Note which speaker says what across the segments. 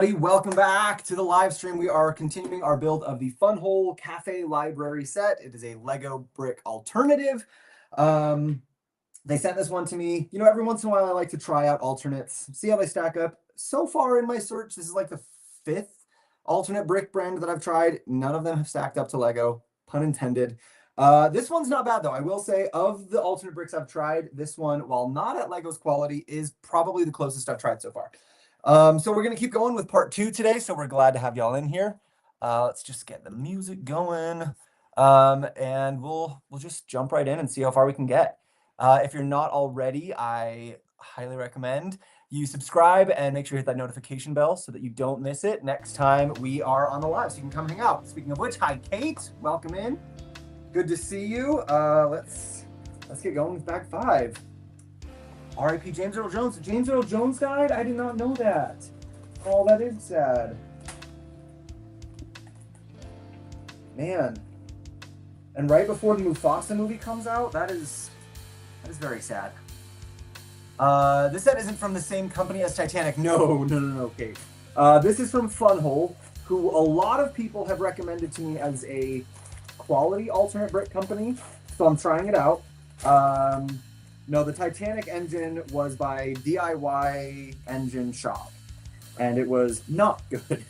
Speaker 1: Welcome back to the live stream. We are continuing our build of the Funwhole Cafe Library set. It is a Lego brick alternative. They sent this one to me. You know, every once in a while I like to try out alternates, see how they stack up. So far in my search, this is like the 5th alternate brick brand that I've tried. None of them have stacked up to Lego, pun intended. This one's not bad though. I will say, of the alternate bricks I've tried, this one, while not at Lego's quality, is probably the closest I've tried so far. So we're gonna keep going with part 2 today. So we're glad to have y'all in here. Let's just get the music going, and we'll just jump right in and see how far we can get. If you're not already, I highly recommend you subscribe and make sure you hit that notification bell so that you don't miss it next time we are on the live. So you can come hang out. Speaking of which, hi Kate, welcome in. Good to see you. Let's get going with bag 5. R.I.P. James Earl Jones. James Earl Jones died? I did not know that. Oh, that is sad. Man. And right before the Mufasa movie comes out, that is very sad. This set isn't from the same company as Titanic. No, Kate. This is from Funwhole, who a lot of people have recommended to me as a quality alternate brick company, so I'm trying it out. No, the Titanic engine was by DIY Engine Shop, and it was not good.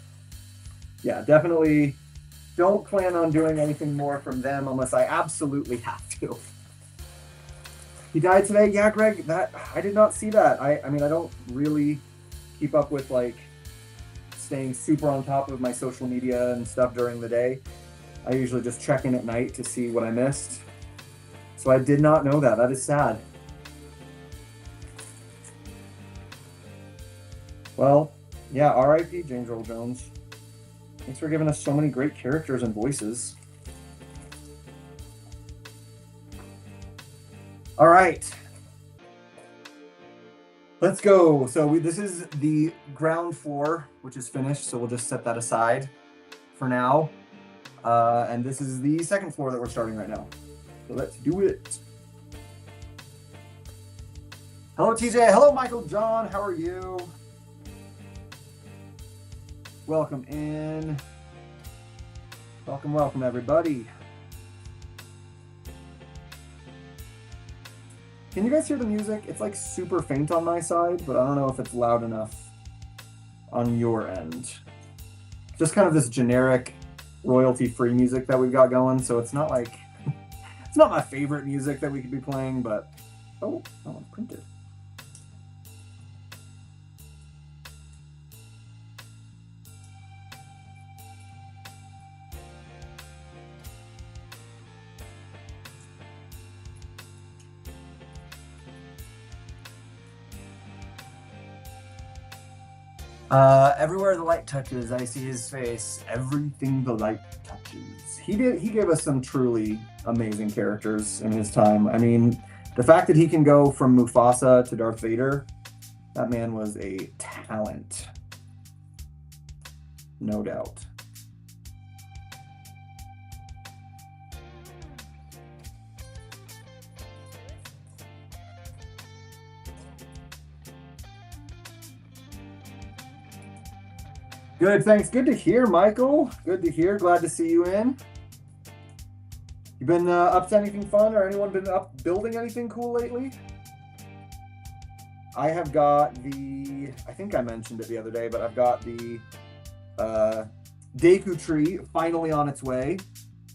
Speaker 1: Yeah, definitely don't plan on doing anything more from them unless I absolutely have to. He died today? Yeah, Greg, that I did not see that. I mean, I don't really keep up with, like, staying super on top of my social media and stuff during the day. I usually just check in at night to see what I missed. So I did not know that. That is sad. Well, yeah, R.I.P. James Earl Jones. Thanks for giving us so many great characters and voices. All right. Let's go. So this is the ground floor, which is finished, so we'll just set that aside for now. And this is the second floor that we're starting right now. So let's do it. Hello, TJ. Hello, Michael John. How are you? Welcome in. Welcome, everybody. Can you guys hear the music? It's like super faint on my side, but I don't know if it's loud enough on your end. Just kind of this generic royalty-free music that we've got going, so it's not like it's not my favorite music that we could be playing, but oh, that one's printed. Everywhere the light touches, I see his face. Everything the light touches. He gave us some truly amazing characters in his time. I mean, the fact that he can go from Mufasa to Darth Vader, that man was a talent. No doubt. Good, thanks. Good to hear, Michael. Good to hear. Glad to see you in. You been up to anything fun, or anyone been up building anything cool lately? I have got I think I mentioned it the other day, but I've got the Deku tree finally on its way.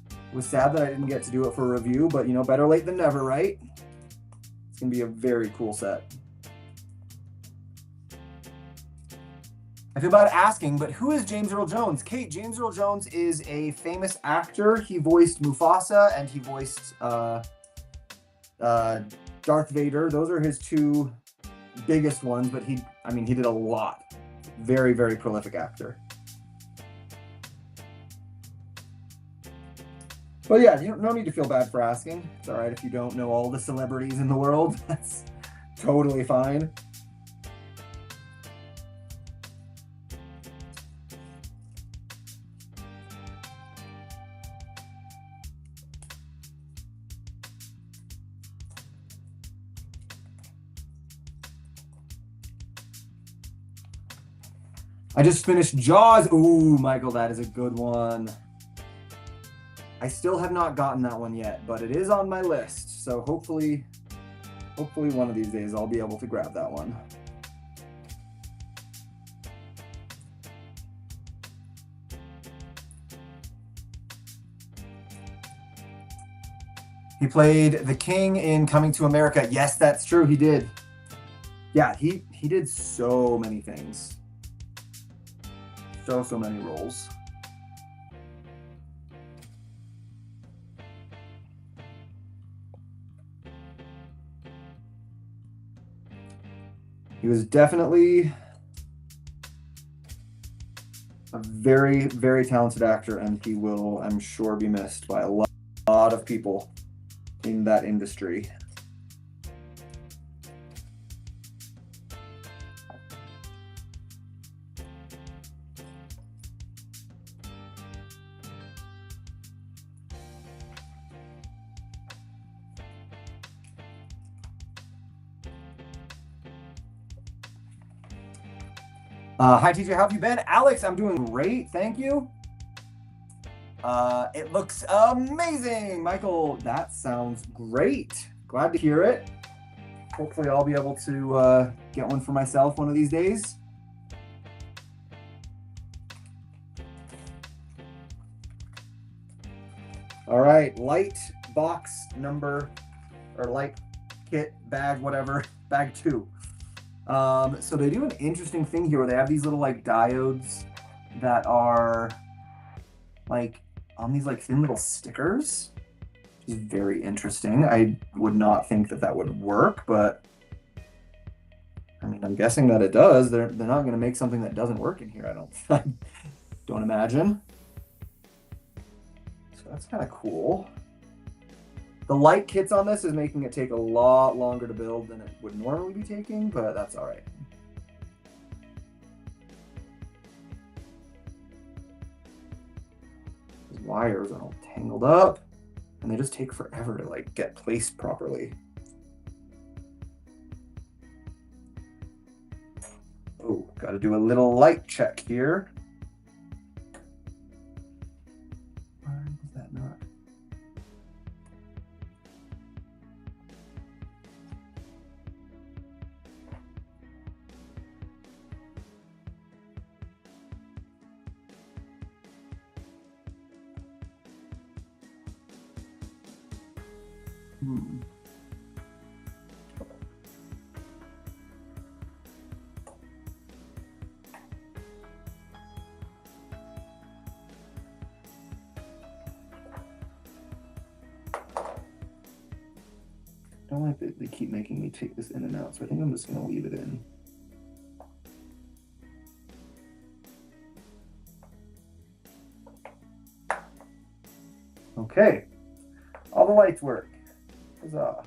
Speaker 1: It was sad that I didn't get to do it for a review, but you know, better late than never, right? It's gonna be a very cool set. I feel bad asking, but who is James Earl Jones? Kate, James Earl Jones is a famous actor. He voiced Mufasa and he voiced Darth Vader. Those are his 2 biggest ones, but he did a lot. Very, very prolific actor. But yeah, no need to feel bad for asking. It's all right if you don't know all the celebrities in the world. That's totally fine. I just finished Jaws. Ooh, Michael, that is a good one. I still have not gotten that one yet, but it is on my list. So hopefully one of these days I'll be able to grab that one. He played the King in Coming to America. Yes, that's true. He did. Yeah, he did so many things. So many roles. He was definitely a very, very talented actor, and he will, I'm sure, be missed by a lot of people in that industry. Hi, TJ. How have you been? Alex, I'm doing great. Thank you. It looks amazing. Michael, that sounds great. Glad to hear it. Hopefully I'll be able to get one for myself one of these days. All right, light box number, or light kit, bag, whatever, bag 2. So they do an interesting thing here where they have these little like diodes that are like on these like thin little stickers, which is very interesting. I would not think that would work, but I mean, I'm guessing that it does. They're not going to make something that doesn't work in here. I don't imagine. So that's kind of cool. The light kits on this is making it take a lot longer to build than it would normally be taking, but that's all right. These wires are all tangled up, and they just take forever to like get placed properly. Oh, got to do a little light check here. Why is that not? I don't like that they keep making me take this in and out, so I think I'm just going to leave it in. Okay, all the lights work. Huzzah.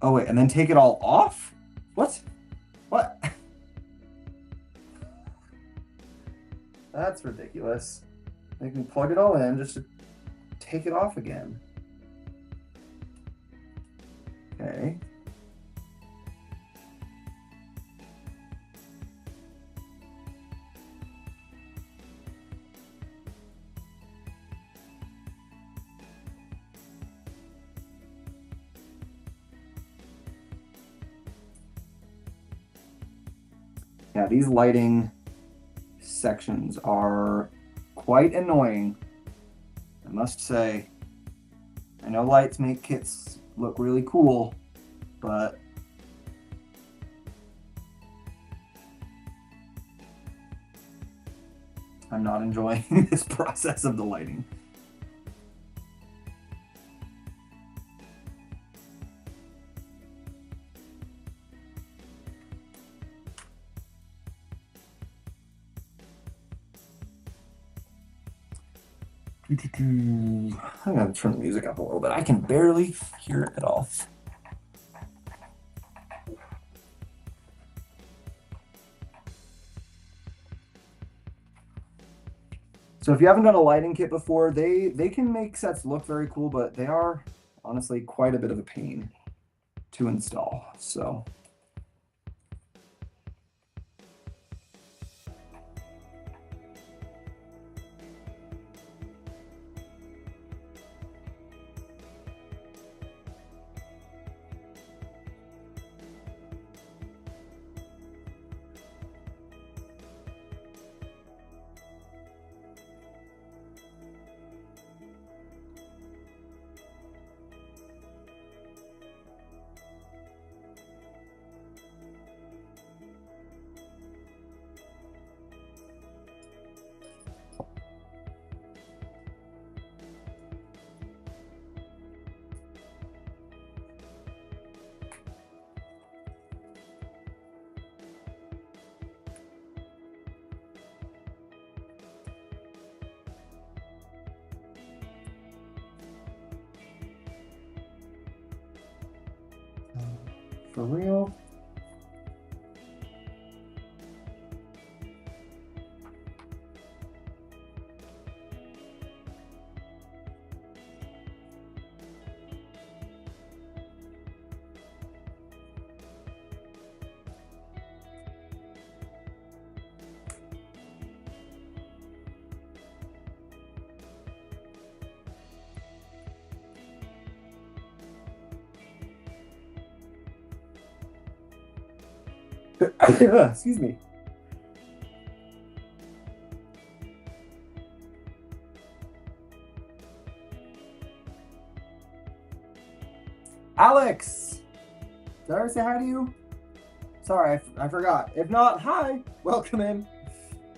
Speaker 1: Oh wait, and then take it all off? What? What? That's ridiculous. They can plug it all in just to take it off again. Okay. Yeah, these lighting sections are quite annoying, I must say. I know lights make kits look really cool, but I'm not enjoying this process of the lighting. I'm gonna turn the music up a little bit. I can barely hear it at all. So if you haven't done a lighting kit before, they can make sets look very cool, but they are honestly quite a bit of a pain to install. So for real. Excuse me. Alex, did I ever say hi to you? Sorry, I forgot. If not, hi, welcome in.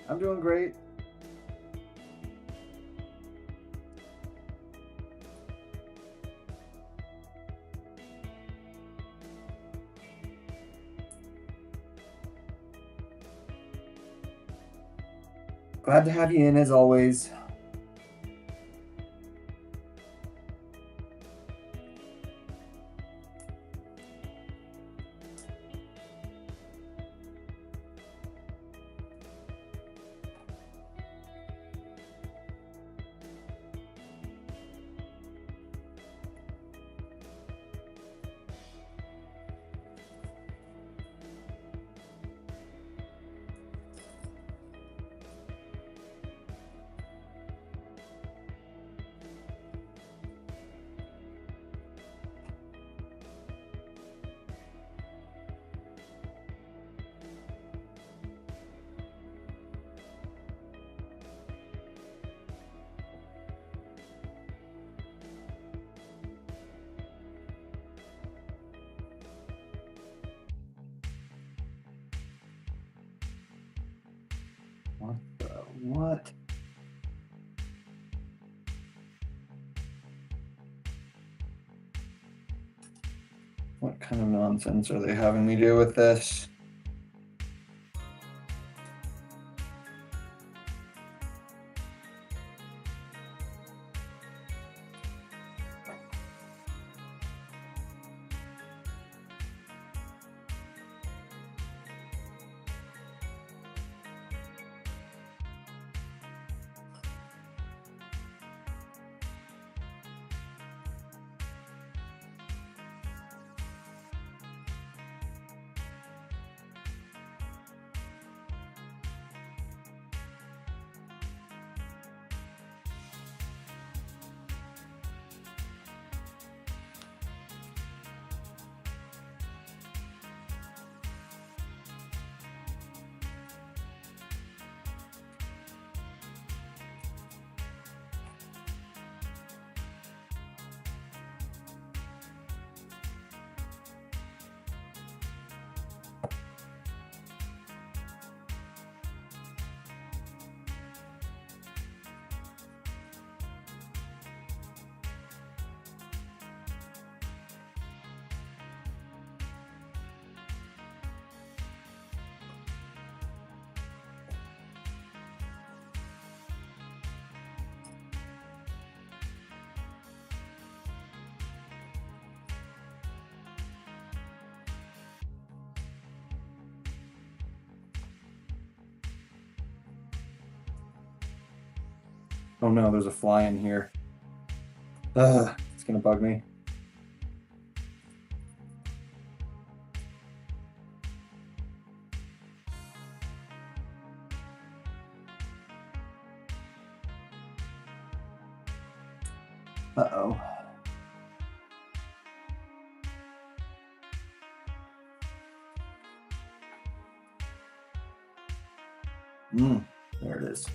Speaker 1: I'm doing great. Glad to have you in as always. What the what? What kind of nonsense are they having me do with this? Oh no, there's a fly in here. It's gonna bug me. Uh-oh. There it is.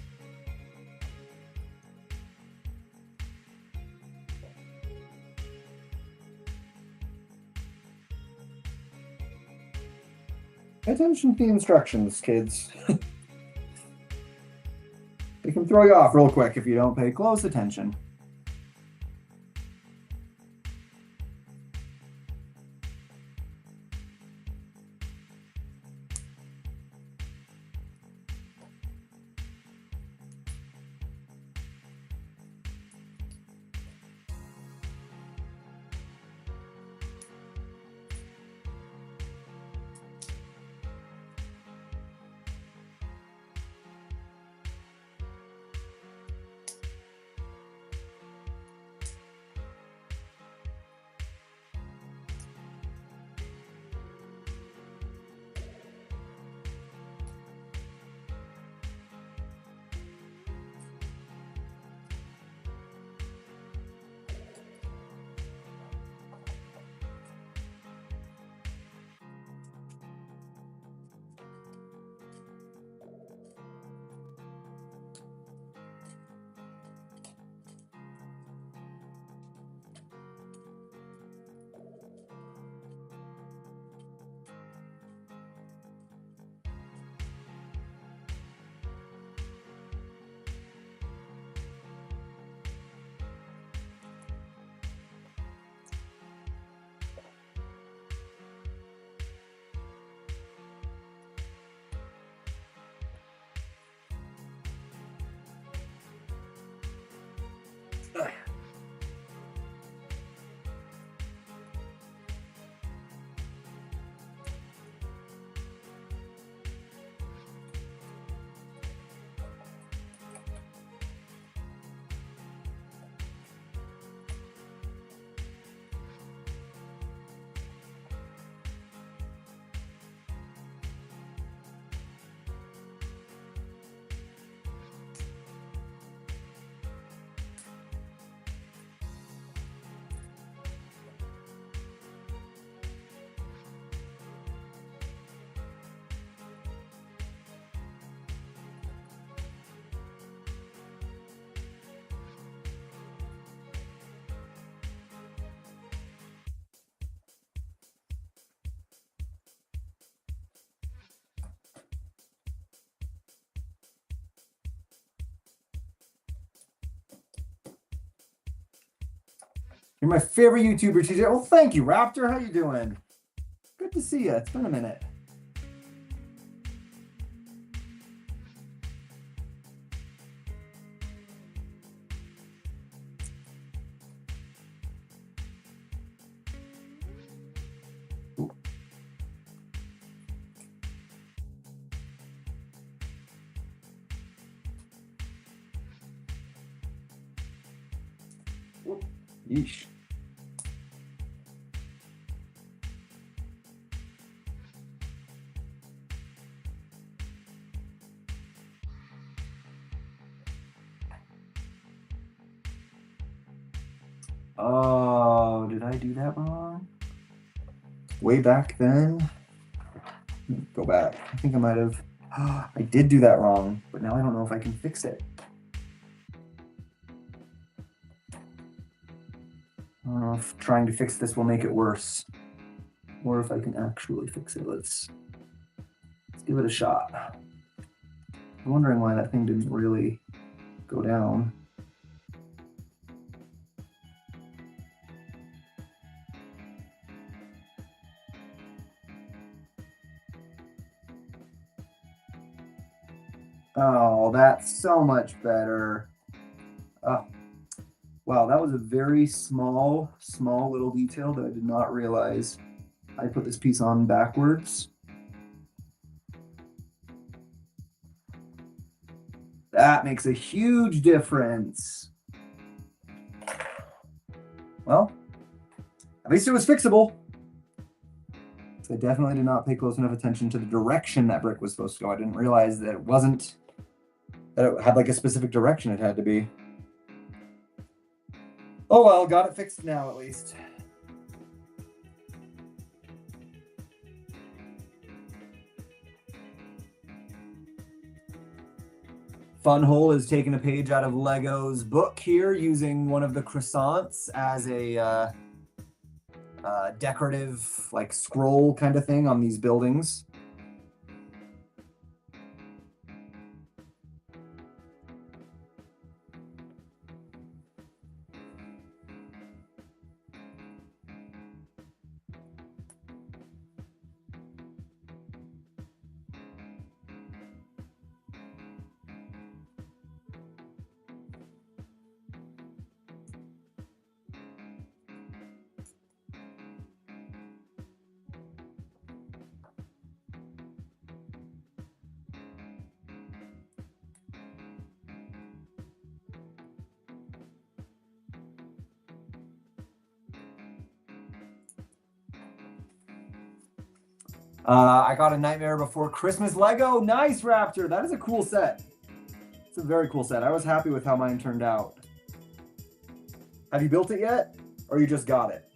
Speaker 1: Pay attention to the instructions, kids. They can throw you off real quick if you don't pay close attention. You're my favorite YouTuber, TJ. Well, thank you, Raptor. How you doing? Good to see you. It's been a minute. Yeesh. Oh, did I do that wrong? Way back then? Go back. I think I might have. I did do that wrong, but now I don't know if I can fix it. I don't know if trying to fix this will make it worse, or if I can actually fix it. Let's give it a shot. I'm wondering why that thing didn't really go down. Oh, that's so much better. Wow, that was a very small little detail that I did not realize. I put this piece on backwards. That makes a huge difference. Well, at least it was fixable. I definitely did not pay close enough attention to the direction that brick was supposed to go. I didn't realize that it had like a specific direction it had to be. Oh well, got it fixed now at least. Funwhole is taking a page out of Lego's book here, using one of the croissants as a decorative like scroll kind of thing on these buildings. I got a Nightmare Before Christmas Lego. Nice, Raptor. That is a cool set. It's a very cool set. I was happy with how mine turned out. Have you built it yet? Or you just got it?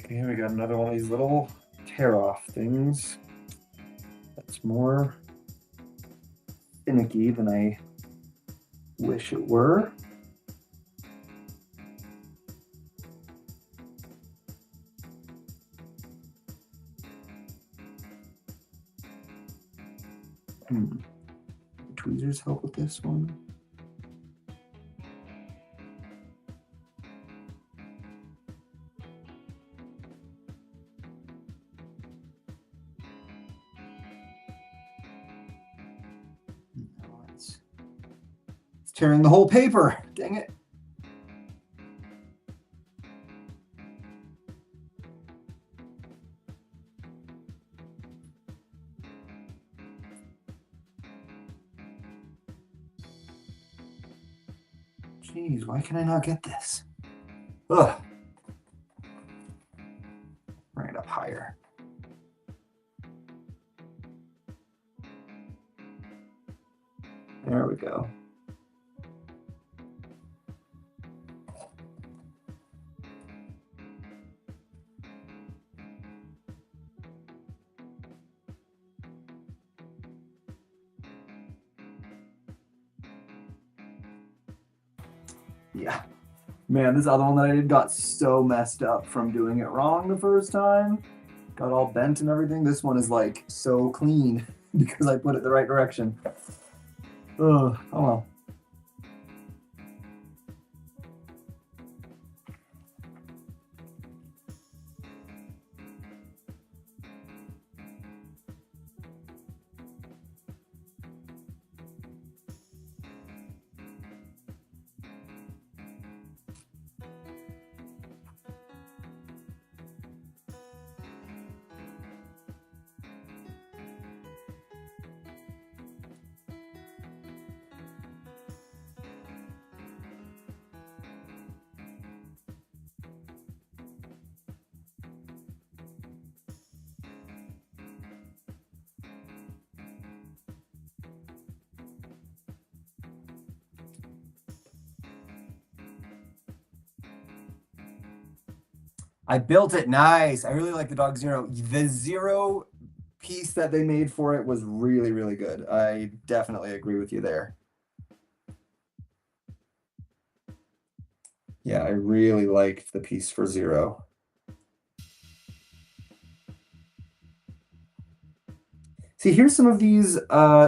Speaker 1: Okay, we got another one of these little tear-off things. That's more finicky than I wish it were. Tweezers help with this one. It's tearing the whole paper. Dang it. Jeez, why can I not get this? Ugh. Bring it up higher. There we go. Yeah. Man, this other one that I did got so messed up from doing it wrong the first time. Got all bent and everything. This one is like so clean because I put it the right direction. Ugh, oh well. I built it. Nice. I really like the Dog Zero. The Zero piece that they made for it was really, really good. I definitely agree with you there. Yeah, I really liked the piece for Zero. See, here's some of these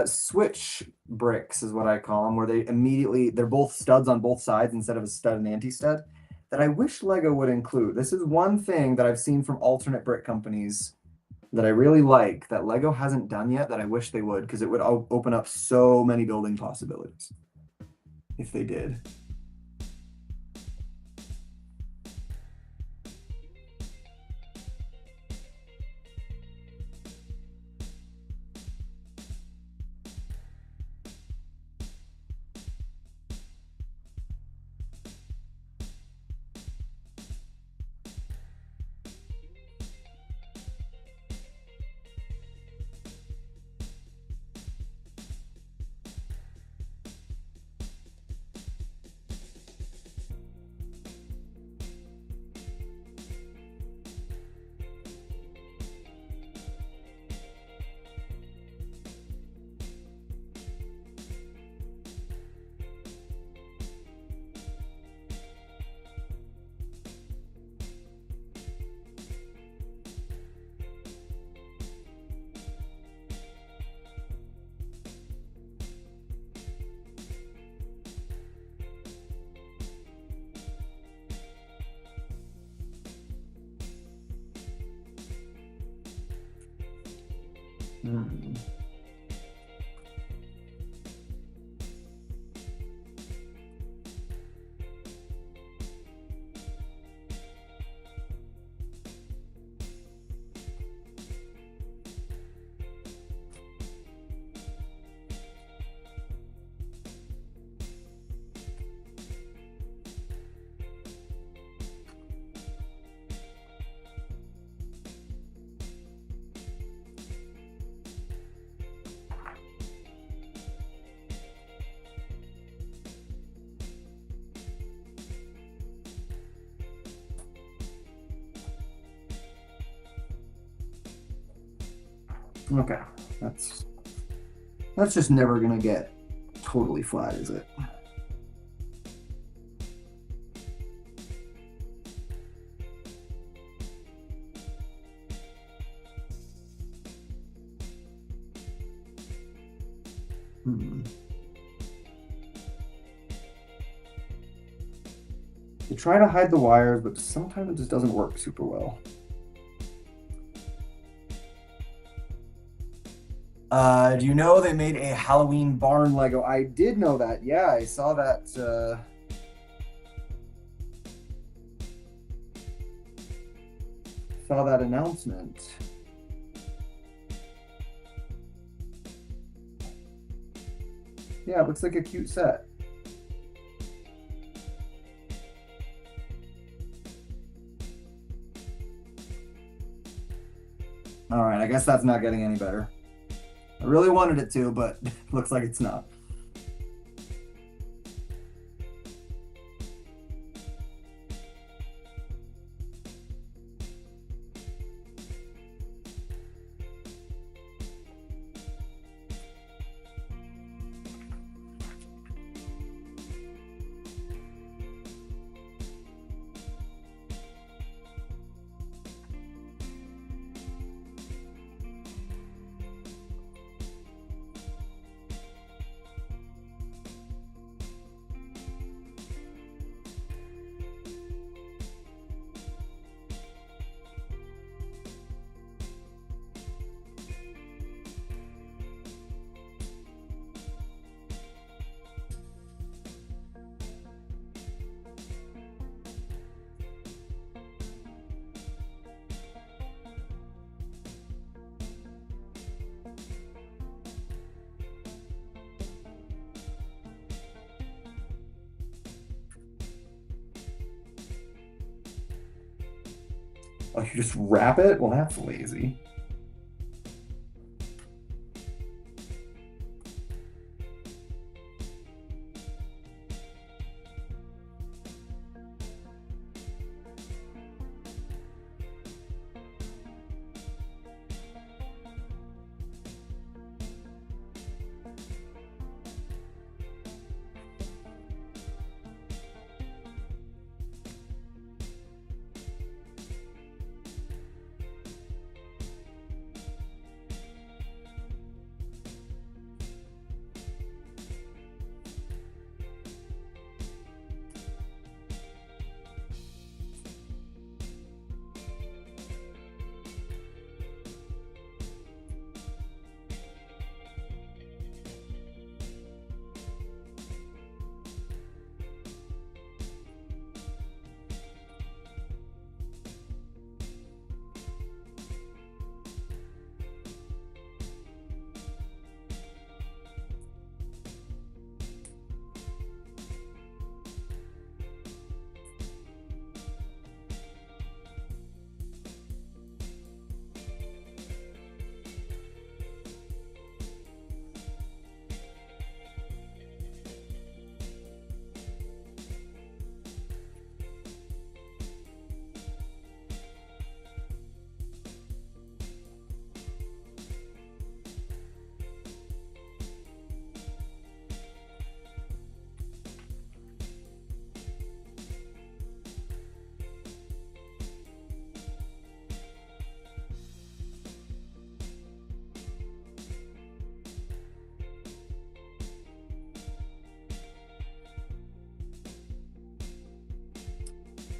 Speaker 1: switch bricks is what I call them, where they're both studs on both sides instead of a stud and anti-stud, that I wish Lego would include. This is one thing that I've seen from alternate brick companies that I really like that Lego hasn't done yet that I wish they would, because it would open up so many building possibilities if they did. Hmm. Okay, that's just never gonna get totally flat, is it? Hmm. You try to hide the wires, but sometimes it just doesn't work super well. Do you know they made a Halloween barn Lego? I did know that. Yeah, I saw that. Saw that announcement. Yeah, it looks like a cute set. All right, I guess that's not getting any better. I really wanted it to, but looks like it's not. Oh, you just wrap it? Well, that's lazy.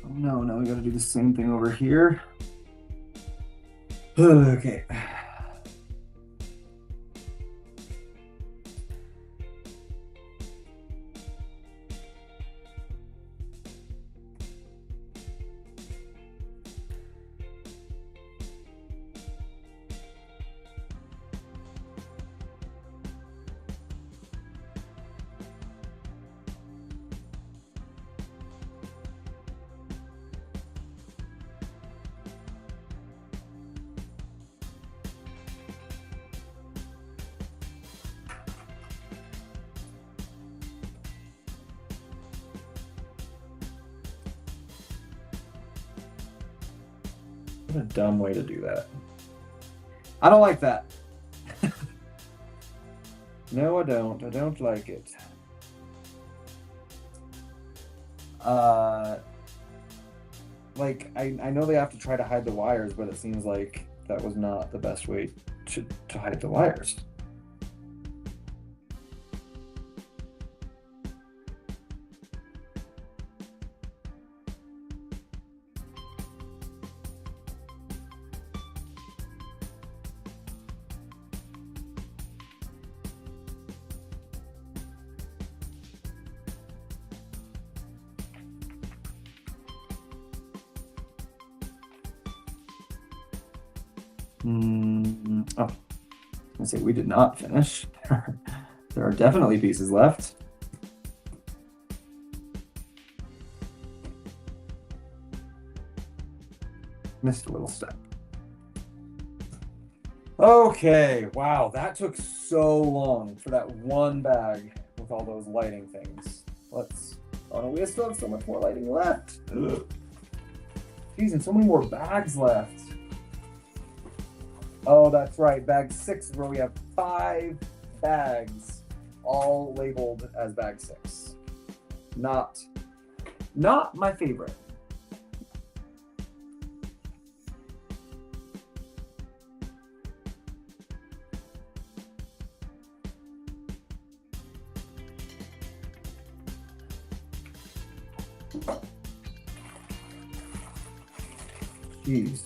Speaker 1: Oh no, now we gotta do the same thing over here. Okay. What a dumb way to do that. I don't like that. No, I don't. I don't like it. Like, I know they have to try to hide the wires, but it seems like that was not the best way to hide the wires. Oh, I say we did not finish. There are definitely pieces left. Missed a little step. Okay, wow, that took so long for that one bag with all those lighting things. Let's, oh no, we still have so much more lighting left. Ugh. Geez, and so many more bags left. Oh, that's right, bag 6 where we have 5 bags, all labeled as bag 6. Not my favorite. Jeez.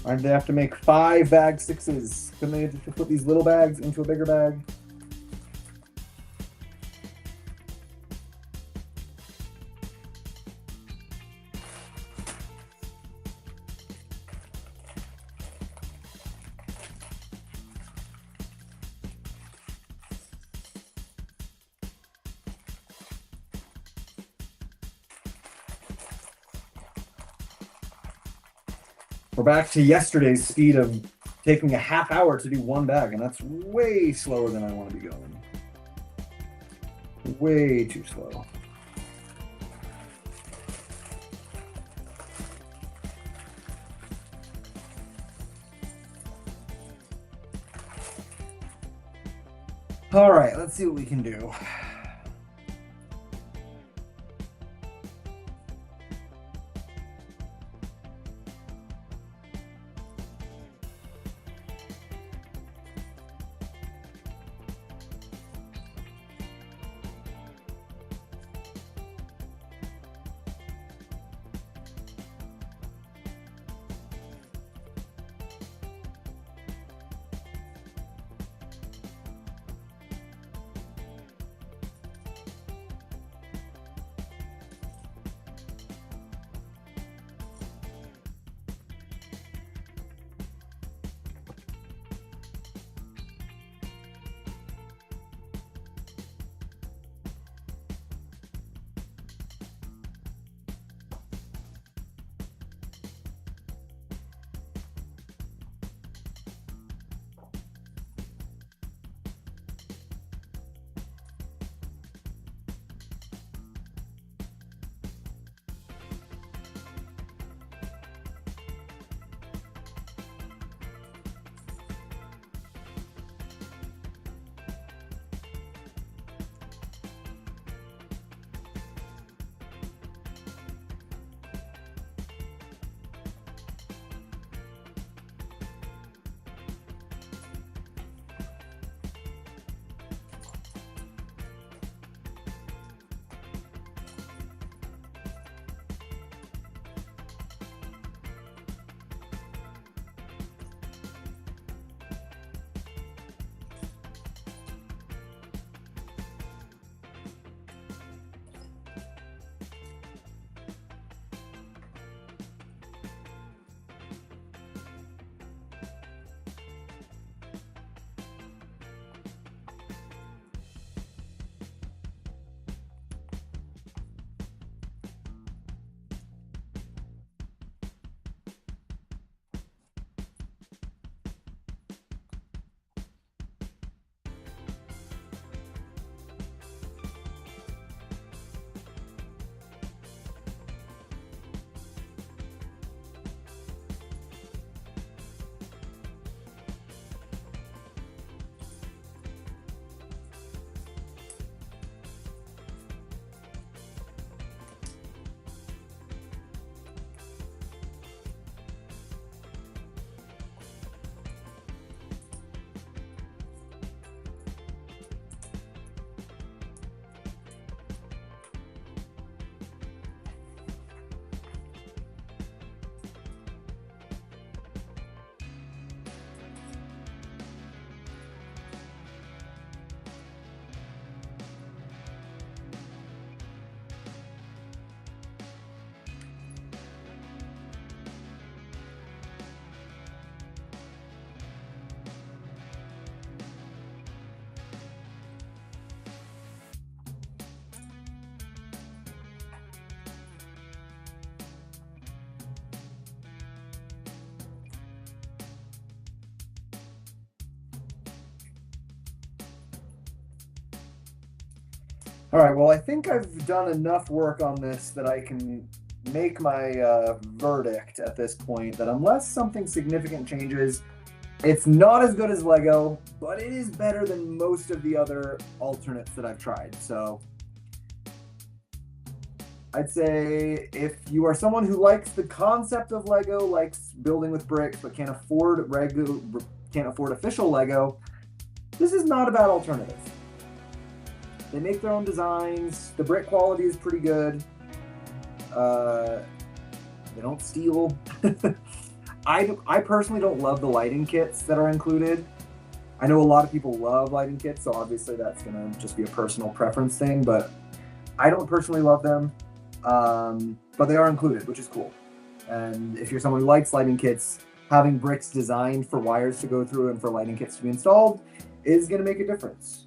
Speaker 1: Why'd they have to make 5 bag 6s? Couldn't they just put these little bags into a bigger bag? We're back to yesterday's speed of taking a half hour to do one bag, and that's way slower than I want to be going. Way too slow. All right, let's see what we can do. All right, well, I think I've done enough work on this that I can make my verdict at this point that unless something significant changes, it's not as good as Lego, but it is better than most of the other alternates that I've tried. So I'd say if you are someone who likes the concept of Lego, likes building with bricks, but can't afford official Lego, this is not a bad alternative. They make their own designs. The brick quality is pretty good. They don't steal. I personally don't love the lighting kits that are included. I know a lot of people love lighting kits, so obviously that's gonna just be a personal preference thing, but I don't personally love them. But they are included, which is cool. And if you're someone who likes lighting kits, having bricks designed for wires to go through and for lighting kits to be installed is gonna make a difference.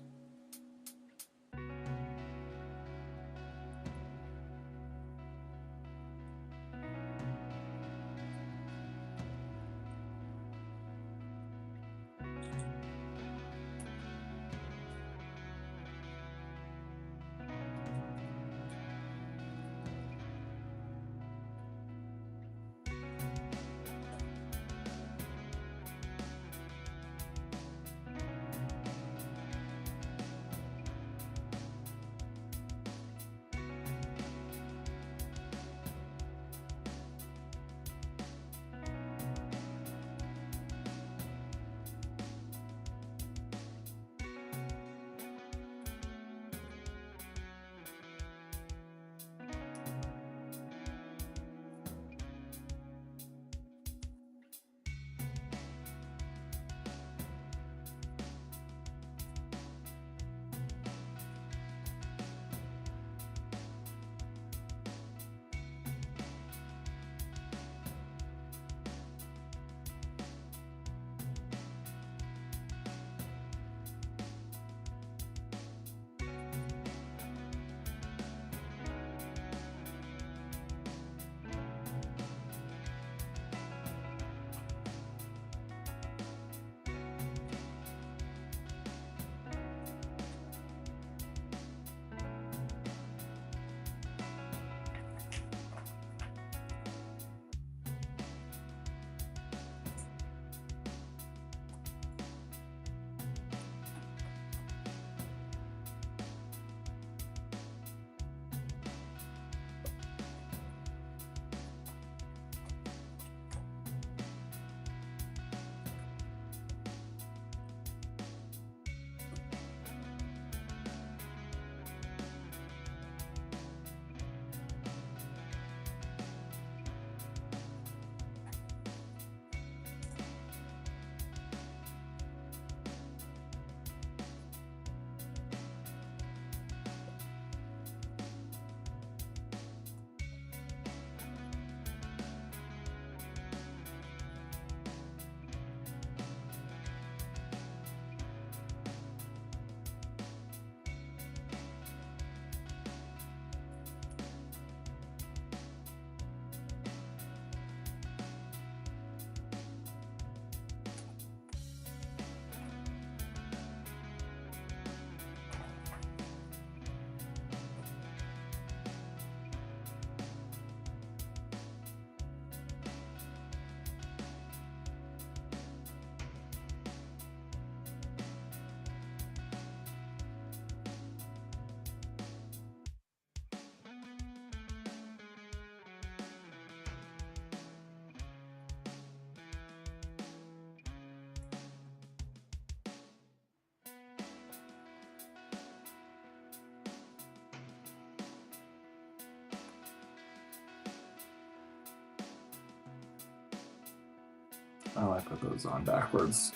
Speaker 1: Oh, I put those on backwards.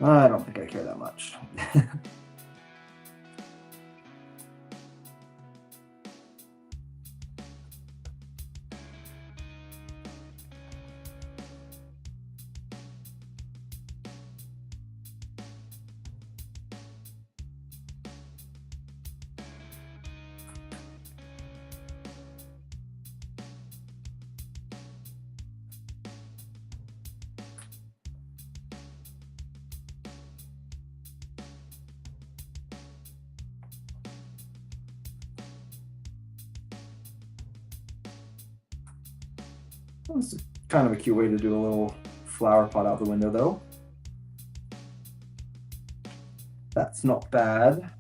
Speaker 1: I don't think I care that much. It's kind of a cute way to do a little flower pot out the window, though. That's not bad.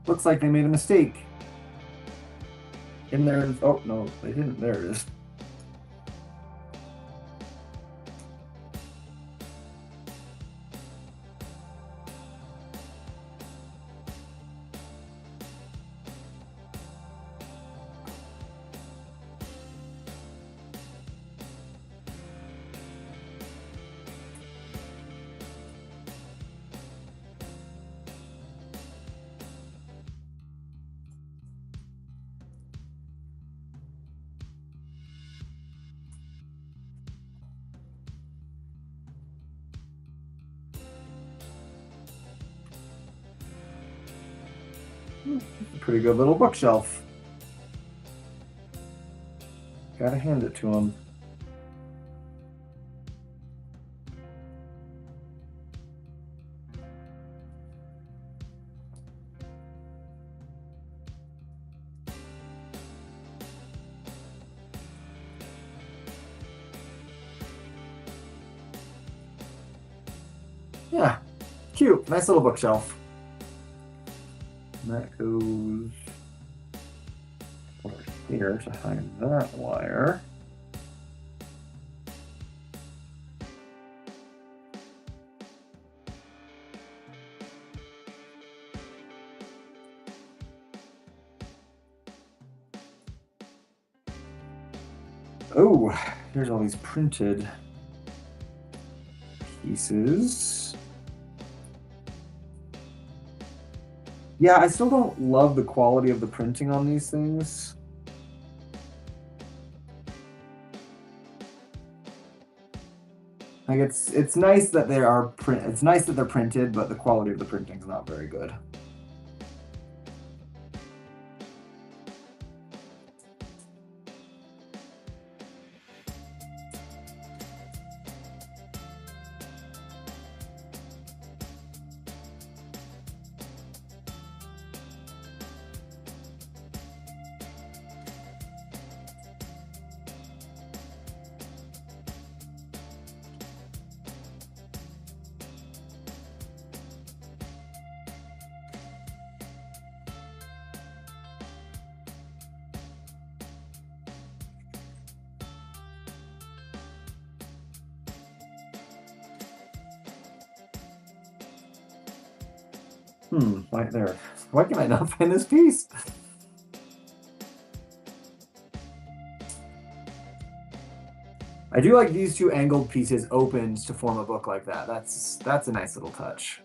Speaker 1: Looks like they made a mistake. In there, oh no, they didn't. There it is. Pretty good little bookshelf. Gotta hand it to him. Yeah, cute. Nice little bookshelf. And that goes over here to hide that wire. Oh, here's all these printed pieces. Yeah, I still don't love the quality of the printing on these things. Like it's nice that they are it's nice that they're printed, but the quality of the printing is not very good. Right there. Why can I not find this piece? I do like these two angled pieces opened to form a book like that. That's a nice little touch.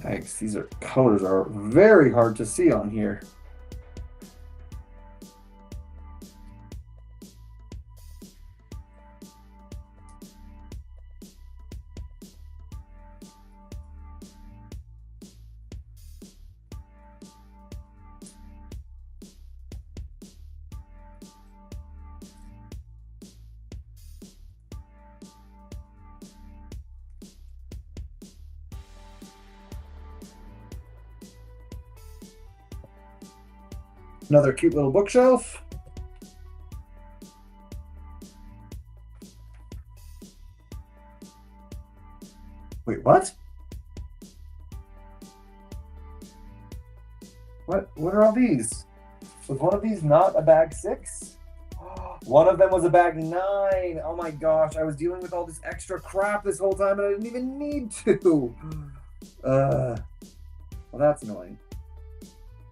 Speaker 1: Yikes, these colors are very hard to see on here. Another cute little bookshelf. Wait, what? What are all these? Was one of these not a bag 6? One of them was a bag 9. Oh my gosh, I was dealing with all this extra crap this whole time and I didn't even need to. Well, that's annoying.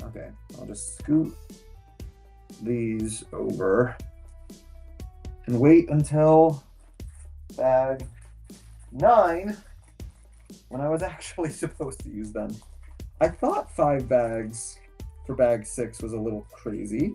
Speaker 1: Okay, I'll just scoot these over and wait until bag 9 when I was actually supposed to use them. I thought 5 bags for bag 6 was a little crazy.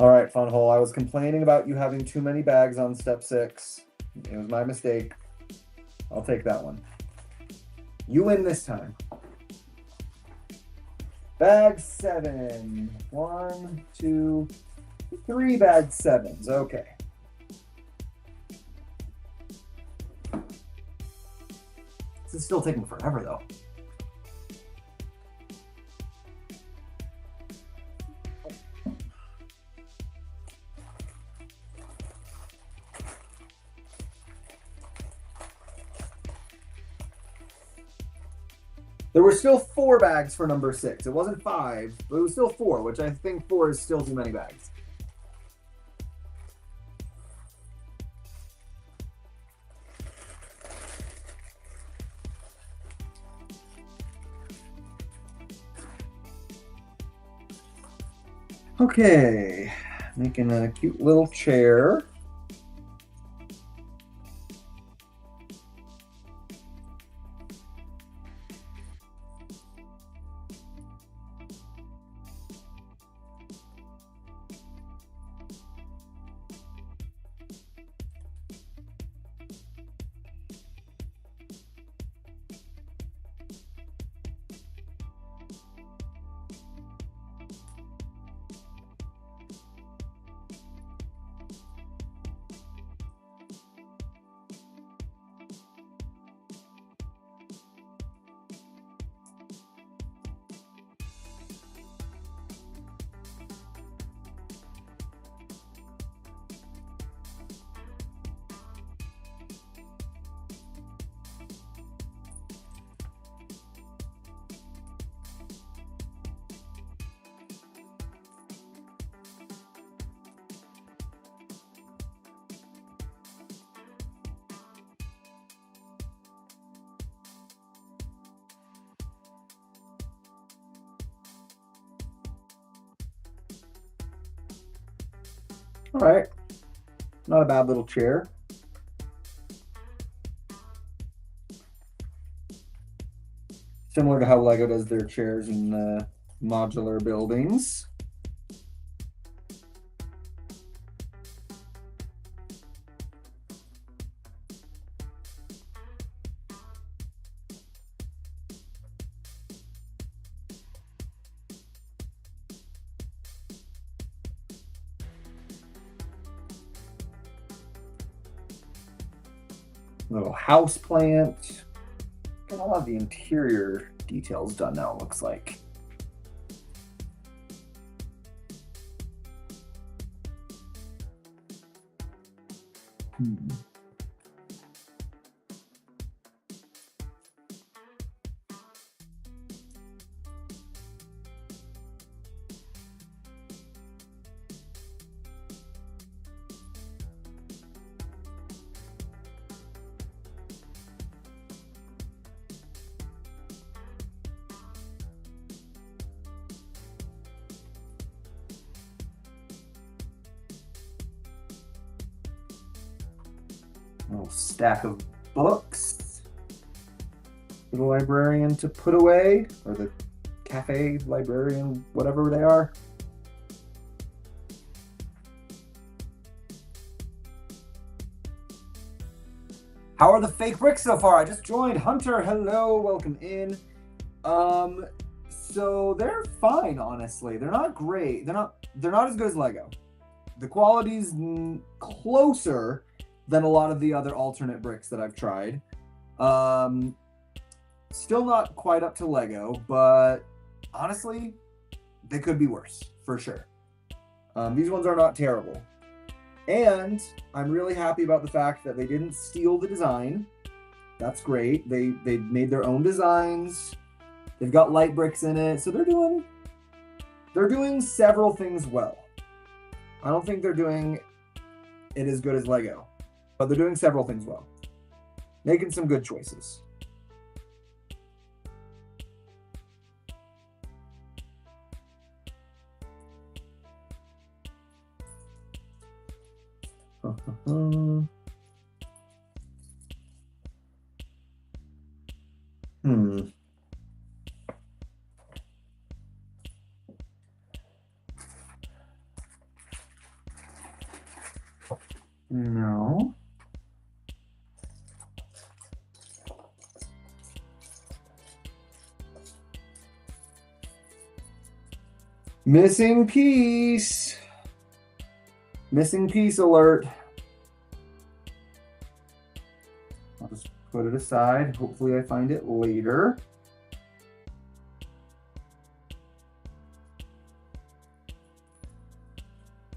Speaker 1: All right, Funwhole, I was complaining about you having too many bags on step 6. It was my mistake. I'll take that one. You win this time. Bag 7. 1, 2, 3 bag 7s. Okay. This is still taking forever, though. There were still 4 bags for number 6. It wasn't 5, but it was still 4, which I think 4 is still too many bags. Okay, making a cute little chair. All right, not a bad little chair. Similar to how Lego does their chairs in modular buildings. Little house plant. Got a lot of the interior details done now, it looks like. Little stack of books for the librarian to put away, or the cafe librarian, whatever they are. How are the fake bricks so far? I just joined. Hunter, hello, welcome in. So they're fine, honestly. They're not great. They're not as good as Lego. The quality's closer than a lot of the other alternate bricks that I've tried. Still not quite up to Lego, but honestly, they could be worse, for sure. These ones are not terrible. And I'm really happy about the fact that they didn't steal the design. That's great. They made their own designs. They've got light bricks in it, so they're doing several things well. I don't think they're doing it as good as Lego, but they're doing several things well. Making some good choices. No. Missing piece. Missing piece alert. I'll just put it aside. Hopefully I find it later.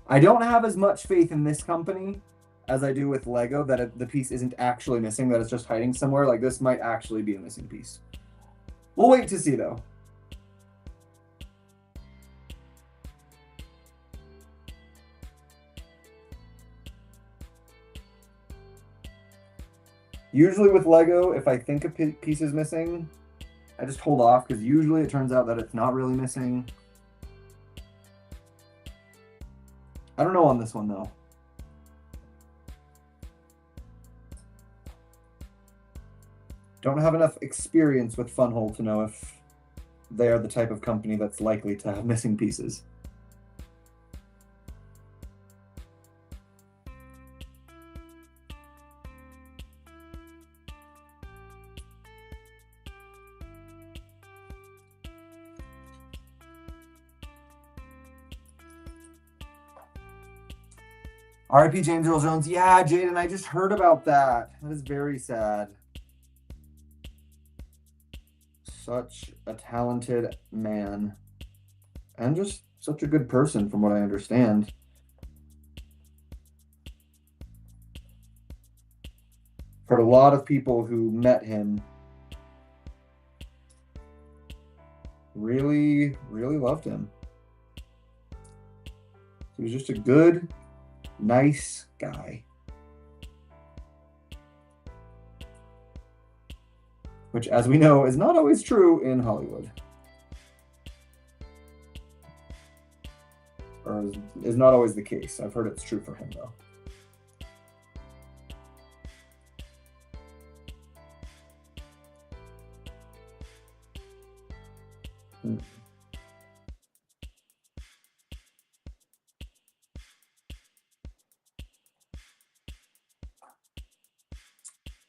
Speaker 1: I don't have as much faith in this company as I do with Lego that the piece isn't actually missing, that it's just hiding somewhere. Like, this might actually be a missing piece. We'll wait to see though. Usually with Lego, if I think a piece is missing, I just hold off because usually it turns out that it's not really missing. I don't know on this one though. Don't have enough experience with Funwhole to know if they are the type of company that's likely to have missing pieces. R.I.P. James Earl Jones. Yeah, Jaden, I just heard about that. That is very sad. Such a talented man. And just such a good person, from what I understand. Heard a lot of people who met him really, really loved him. He was just a good, nice guy. Which, as we know, is not always true in Hollywood. Or is not always the case. I've heard it's true for him, though.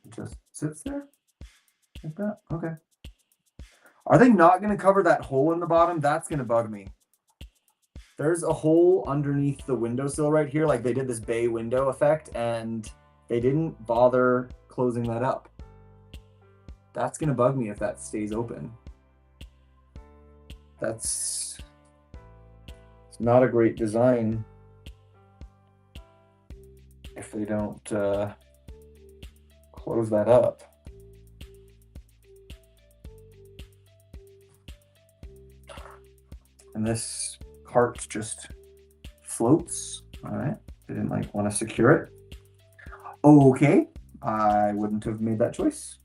Speaker 1: It just sits there like that. Okay. Are they not going to cover that hole in the bottom? That's going to bug me. There's a hole underneath the windowsill right here, like they did this bay window effect, and they didn't bother closing that up. That's going to bug me if that stays open. It's not a great design if they don't close that up. And this cart just floats. All right, didn't like want to secure it. Okay, I wouldn't have made that choice.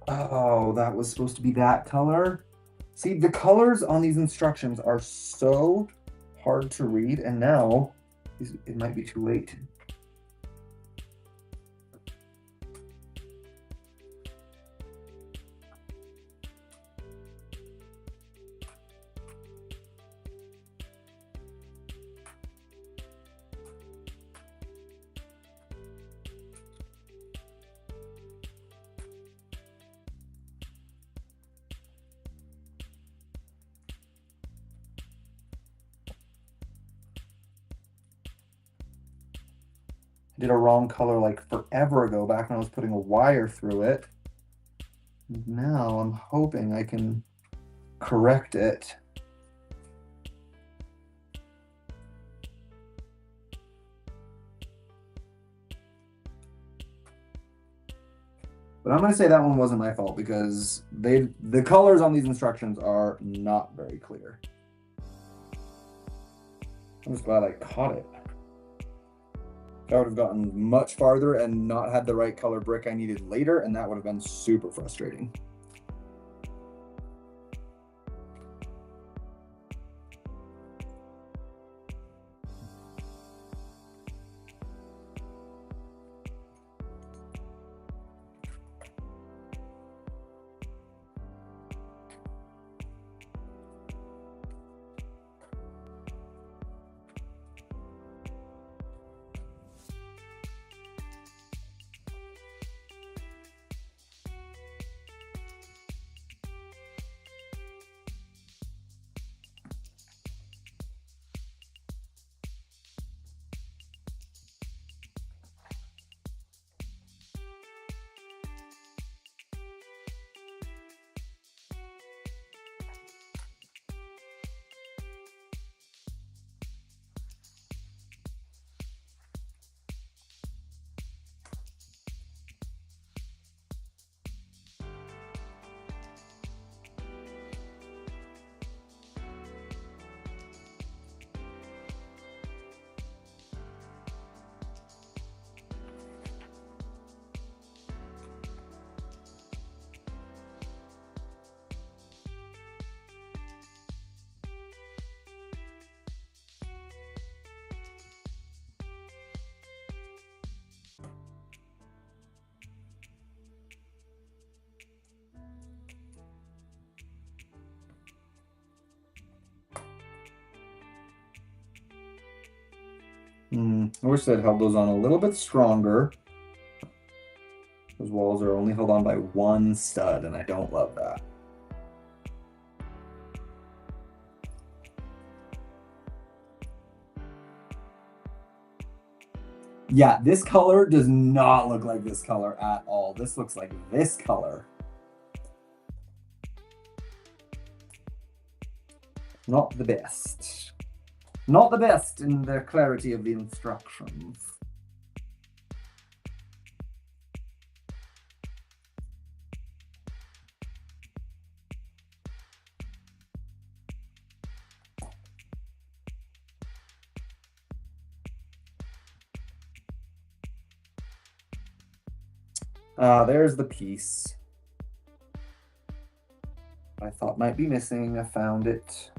Speaker 1: Oh, that was supposed to be that color. See, the colors on these instructions are so hard to read, and now it might be too late. I did a wrong color like forever ago, back when I was putting a wire through it. Now I'm hoping I can correct it. But I'm going to say that one wasn't my fault because the colors on these instructions are not very clear. I'm just glad I caught it. I would have gotten much farther and not had the right color brick I needed later, and that would have been super frustrating. I wish they'd held those on a little bit stronger. Those walls are only held on by one stud, and I don't love that. Yeah, this color does not look like this color at all. This looks like this color. Not the best. Not the best in the clarity of the instructions. There's the piece I thought might be missing. I found it.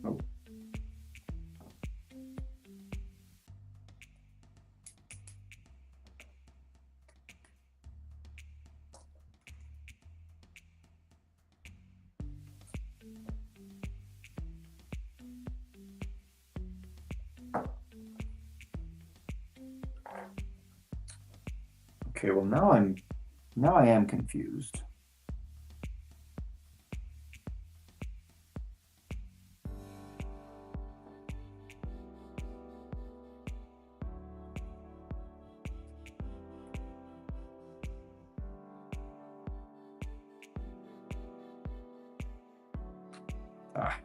Speaker 1: Oh. Okay, well now I am confused. Ah.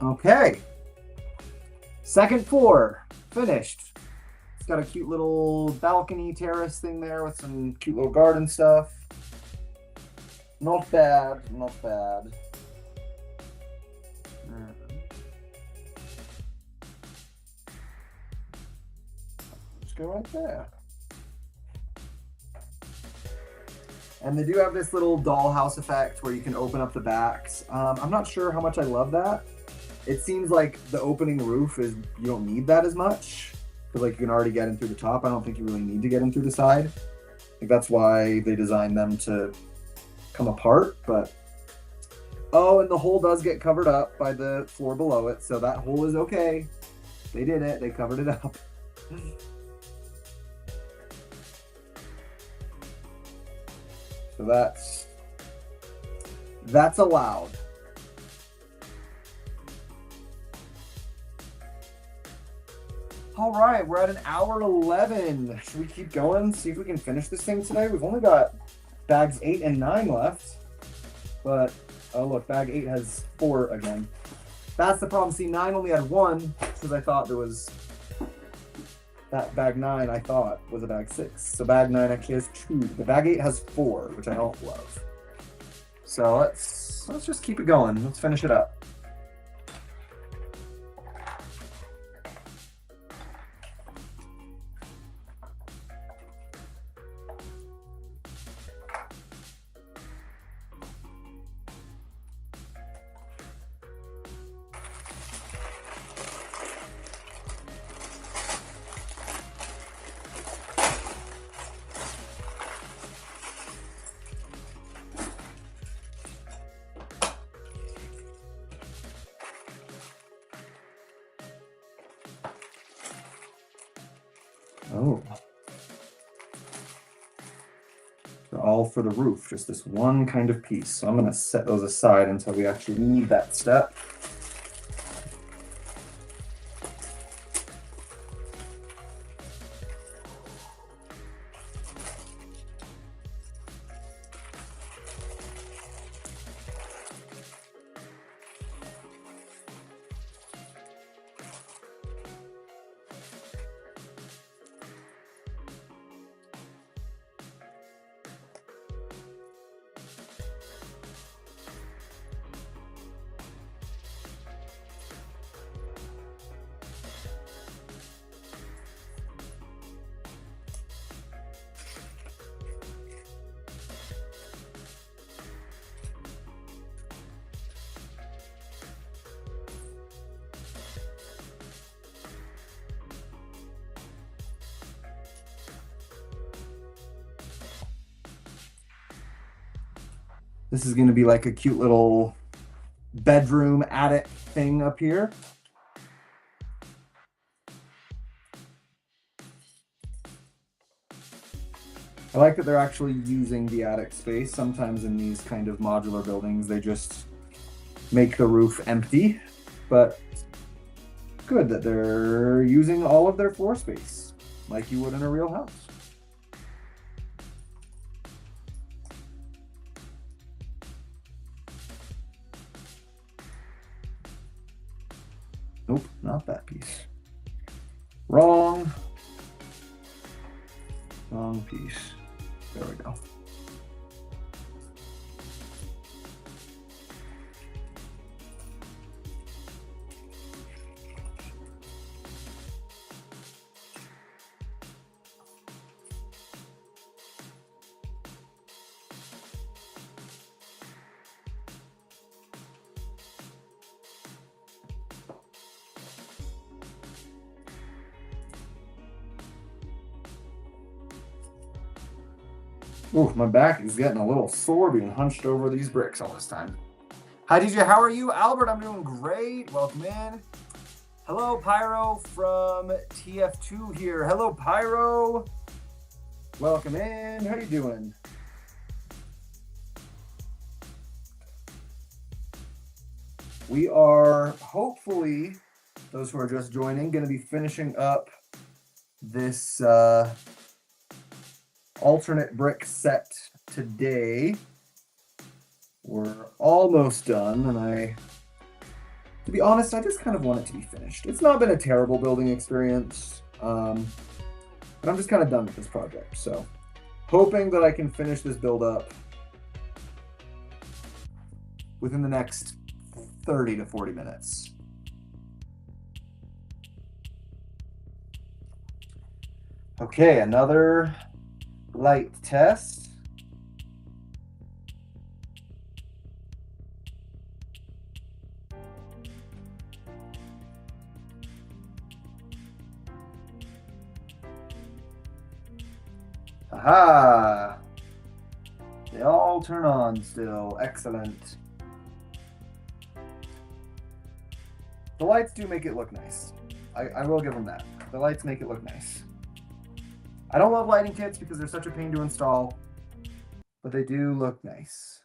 Speaker 1: Okay. Second floor, finished. It's got a cute little balcony terrace thing there with some cute little garden stuff. Not bad, not bad. Just go right there. And they do have this little dollhouse effect where you can open up the backs. I'm not sure how much I love that. It seems like the opening roof is, you don't need that as much. Because like you can already get in through the top. I don't think you really need to get in through the side. I think that's why they designed them to come apart. But, oh, and the hole does get covered up by the floor below it. So that hole is okay. They did it. They covered it up. So that's allowed. All right, we're at an hour and 11. Should we keep going? See if we can finish this thing today? We've only got bags 8 and 9 left. But, oh look, bag 8 has 4 again. That's the problem. See, 9 only had 1 because I thought there was... That bag 9 I thought was a bag 6. So bag 9 actually has 2. The bag 8 has 4, which I don't love. So let's just keep it going. Let's finish it up. Oh. They're all for the roof, just this one kind of piece. So I'm going to set those aside until we actually need that step. This is going to be like a cute little bedroom attic thing up here. I like that they're actually using the attic space. Sometimes in these kind of modular buildings, they just make the roof empty, but good that they're using all of their floor space like you would in a real house. Nope, not that piece. Wrong piece. There we go. Ooh, my back is getting a little sore being hunched over these bricks all this time. Hi, DJ. How are you? Albert, I'm doing great. Welcome in. Hello, Pyro from TF2 here. Hello, Pyro. Welcome in. How you doing? We are hopefully, those who are just joining, going to be finishing up this alternate brick set today. We're almost done, and I To be honest, I just kind of want it to be finished. It's not been a terrible building experience, but I'm just kind of done with this project. So hoping that I can finish this build up within the next 30 to 40 minutes. Okay, another light test. Aha! They all turn on still. Excellent. The lights do make it look nice. I will give them that. The lights make it look nice. I don't love lighting kits because they're such a pain to install, but they do look nice.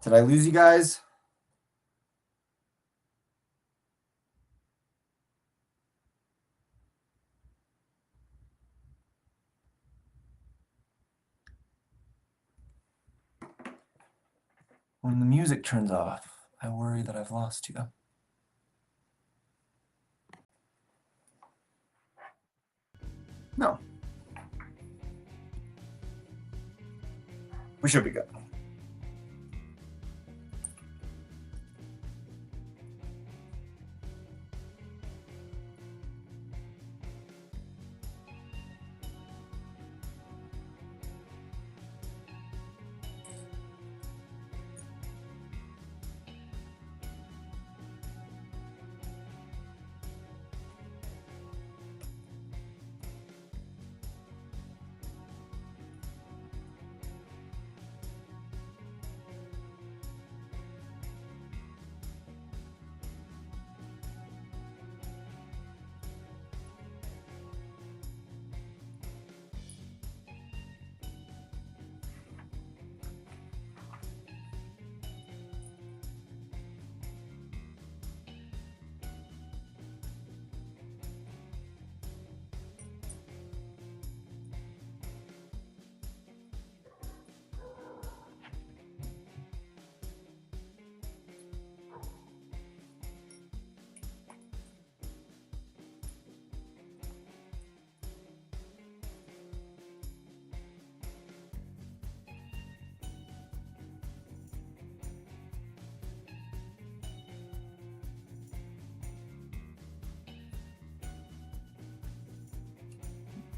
Speaker 1: Did I lose you guys? When the music turns off, I worry that I've lost you. No. We should be good.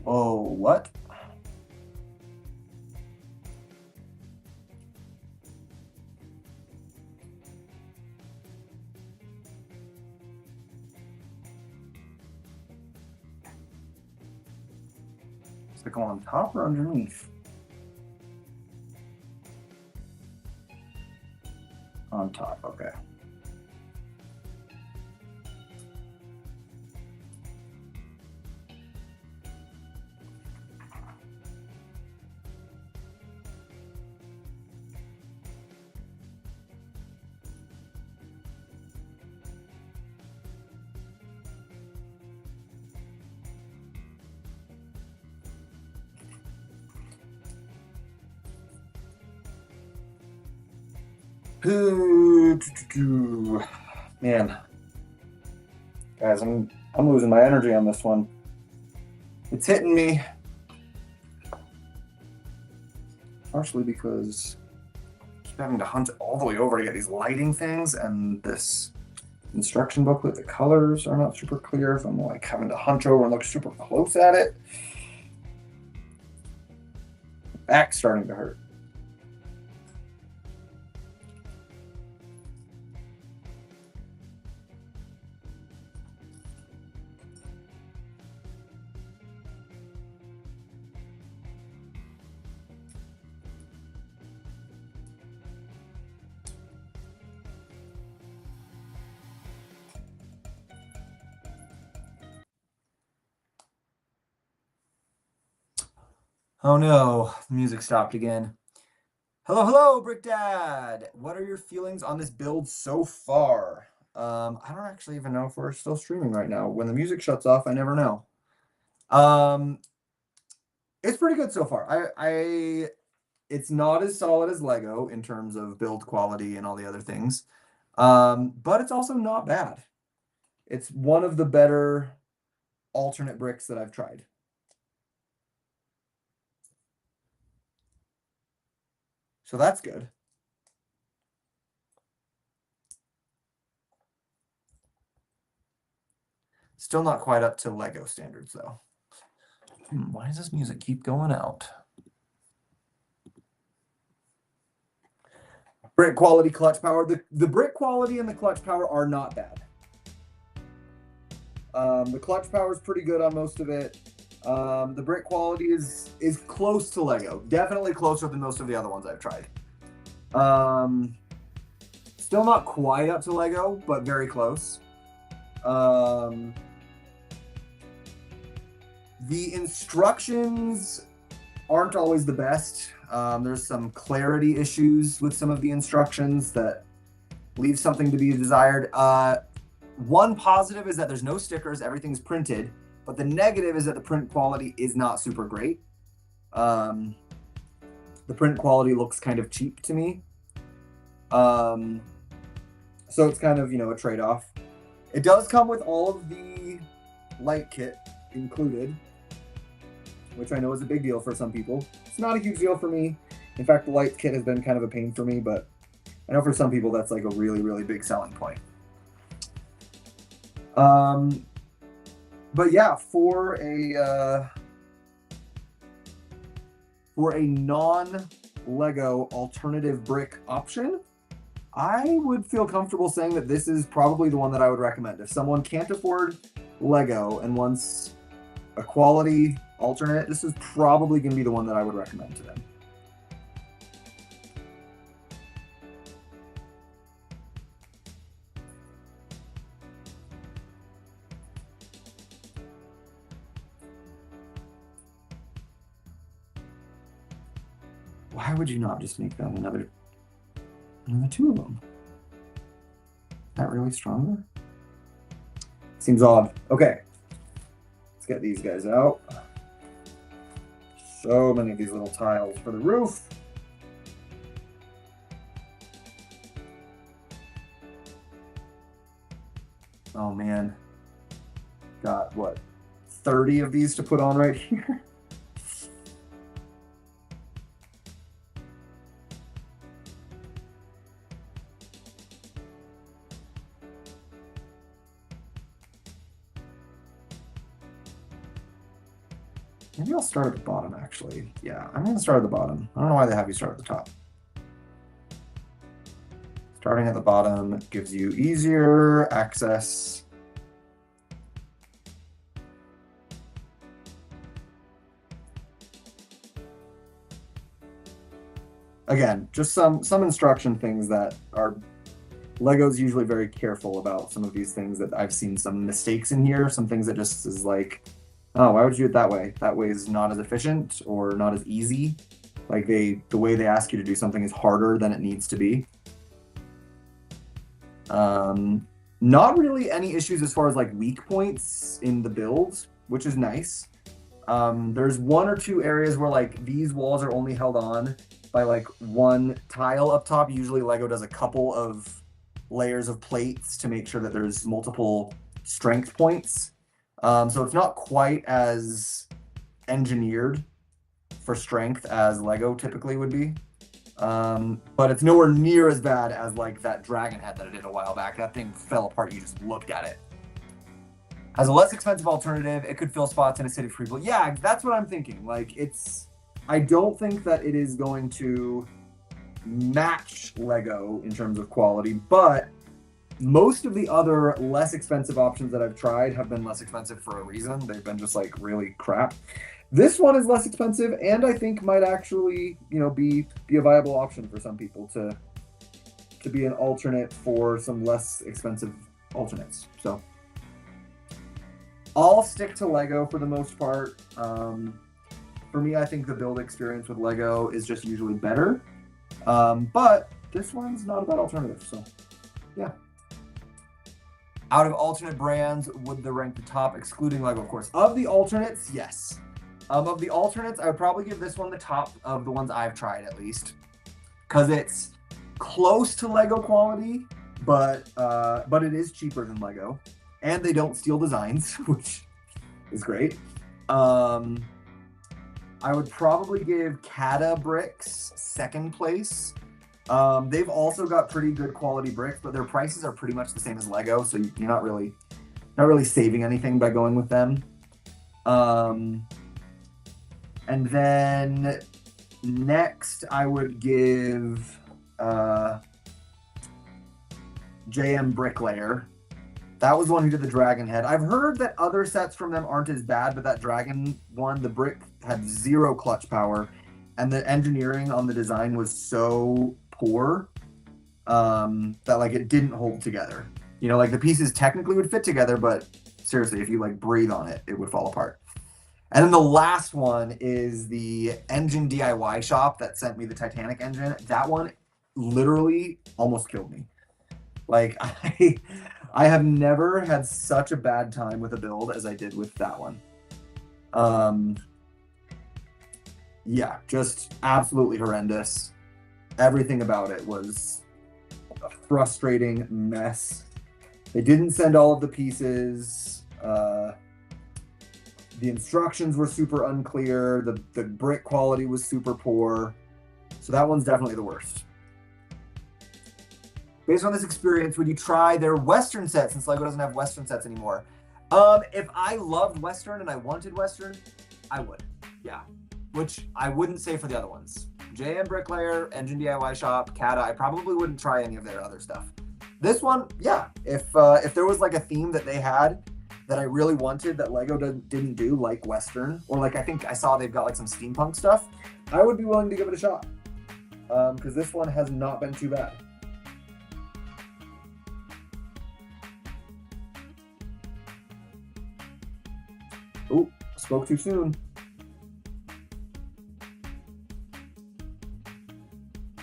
Speaker 1: Oh, what? Does it go on top or underneath? On top, okay. Man, guys, I'm losing my energy on this one. It's hitting me. Partially because I keep having to hunt all the way over to get these lighting things, and this instruction booklet, the colors are not super clear. So I'm like having to hunch over and look super close at it. Back's starting to hurt. Oh no, the music stopped again. Hello, hello, Brick Dad. What are your feelings on this build so far? I don't actually even know if we're still streaming right now. When the music shuts off, I never know. Um, it's pretty good so far. It's not as solid as Lego in terms of build quality and all the other things. But it's also not bad. It's one of the better alternate bricks that I've tried. So that's good. Still not quite up to Lego standards though. Why does this music keep going out? Brick quality, clutch power. The brick quality and the clutch power are not bad. The clutch power is pretty good on most of it. The brick quality is close to Lego. Definitely closer than most of the other ones I've tried. Still not quite up to Lego, but very close. The instructions aren't always the best. There's some clarity issues with some of the instructions that leave something to be desired. One positive is that there's no stickers, everything's printed, but the negative is that the print quality is not super great. The print quality looks kind of cheap to me. So it's kind of, a trade-off. It does come with all of the light kit included, which I know is a big deal for some people. It's not a huge deal for me. In fact, the light kit has been kind of a pain for me, but I know for some people that's like a really, really big selling point. But yeah, for a non-Lego alternative brick option, I would feel comfortable saying that this is probably the one that I would recommend. If someone can't afford Lego and wants a quality alternate, this is probably going to be the one that I would recommend to them. Why would you not just make them another two of them? Is that really stronger? Seems odd. Okay. Let's get these guys out. So many of these little tiles for the roof. Oh man. Got what? 30 of these to put on right here. Maybe I'll start at the bottom, actually. Yeah, I'm going to start at the bottom. I don't know why they have you start at the top. Starting at the bottom gives you easier access. Again, just some instruction things that are... Lego's usually very careful about some of these things that I've seen some mistakes in here. Some things that just is like, oh, why would you do it that way? That way is not as efficient or not as easy. Like the way they ask you to do something is harder than it needs to be. Not really any issues as far as like weak points in the builds, which is nice. There's one or two areas where like these walls are only held on by like one tile up top. Usually Lego does a couple of layers of plates to make sure that there's multiple strength points. So it's not quite as engineered for strength as Lego typically would be. But it's nowhere near as bad as like that dragon head that I did a while back. That thing fell apart. You just looked at it. As a less expensive alternative, it could fill spots in a city for people. Yeah, that's what I'm thinking. Like I don't think that it is going to match Lego in terms of quality, but most of the other less expensive options that I've tried have been less expensive for a reason. They've been just like really crap. This one is less expensive, and I think might actually, be a viable option for some people to be an alternate for some less expensive alternates. So I'll stick to Lego for the most part. For me, I think the build experience with Lego is just usually better. But this one's not a bad alternative, so yeah. Out of alternate brands, would they rank the top, excluding Lego, of course? Of the alternates, yes. Of the alternates, I would probably give this one the top of the ones I've tried, at least, because it's close to Lego quality, but it is cheaper than Lego, and they don't steal designs, which is great. I would probably give Kata bricks second place. They've also got pretty good quality bricks, but their prices are pretty much the same as Lego, so you're not really saving anything by going with them. And then next I would give JM Bricklayer. That was the one who did the dragon head. I've heard that other sets from them aren't as bad, but that dragon one, the brick had 0 clutch power, and the engineering on the design was so poor that like it didn't hold together. You know, like the pieces technically would fit together, but seriously, if you like breathe on it, it would fall apart. And then the last one is the engine DIY shop that sent me the Titanic engine. That one literally almost killed me. Like I have never had such a bad time with a build as I did with that one. Yeah, just absolutely horrendous. Everything about it was a frustrating mess. They didn't send all of the pieces. The instructions were super unclear. The brick quality was super poor. So that one's definitely the worst. Based on this experience, would you try their Western set since Lego doesn't have Western sets anymore? If I loved Western and I wanted Western, I would, yeah. Which I wouldn't say for the other ones. JM Bricklayer, Engine DIY Shop, Kata, I probably wouldn't try any of their other stuff. This one, yeah. If there was like a theme that they had that I really wanted that Lego didn't do, like Western, or like I think I saw they've got like some steampunk stuff, I would be willing to give it a shot. Because this one has not been too bad. Ooh, spoke too soon.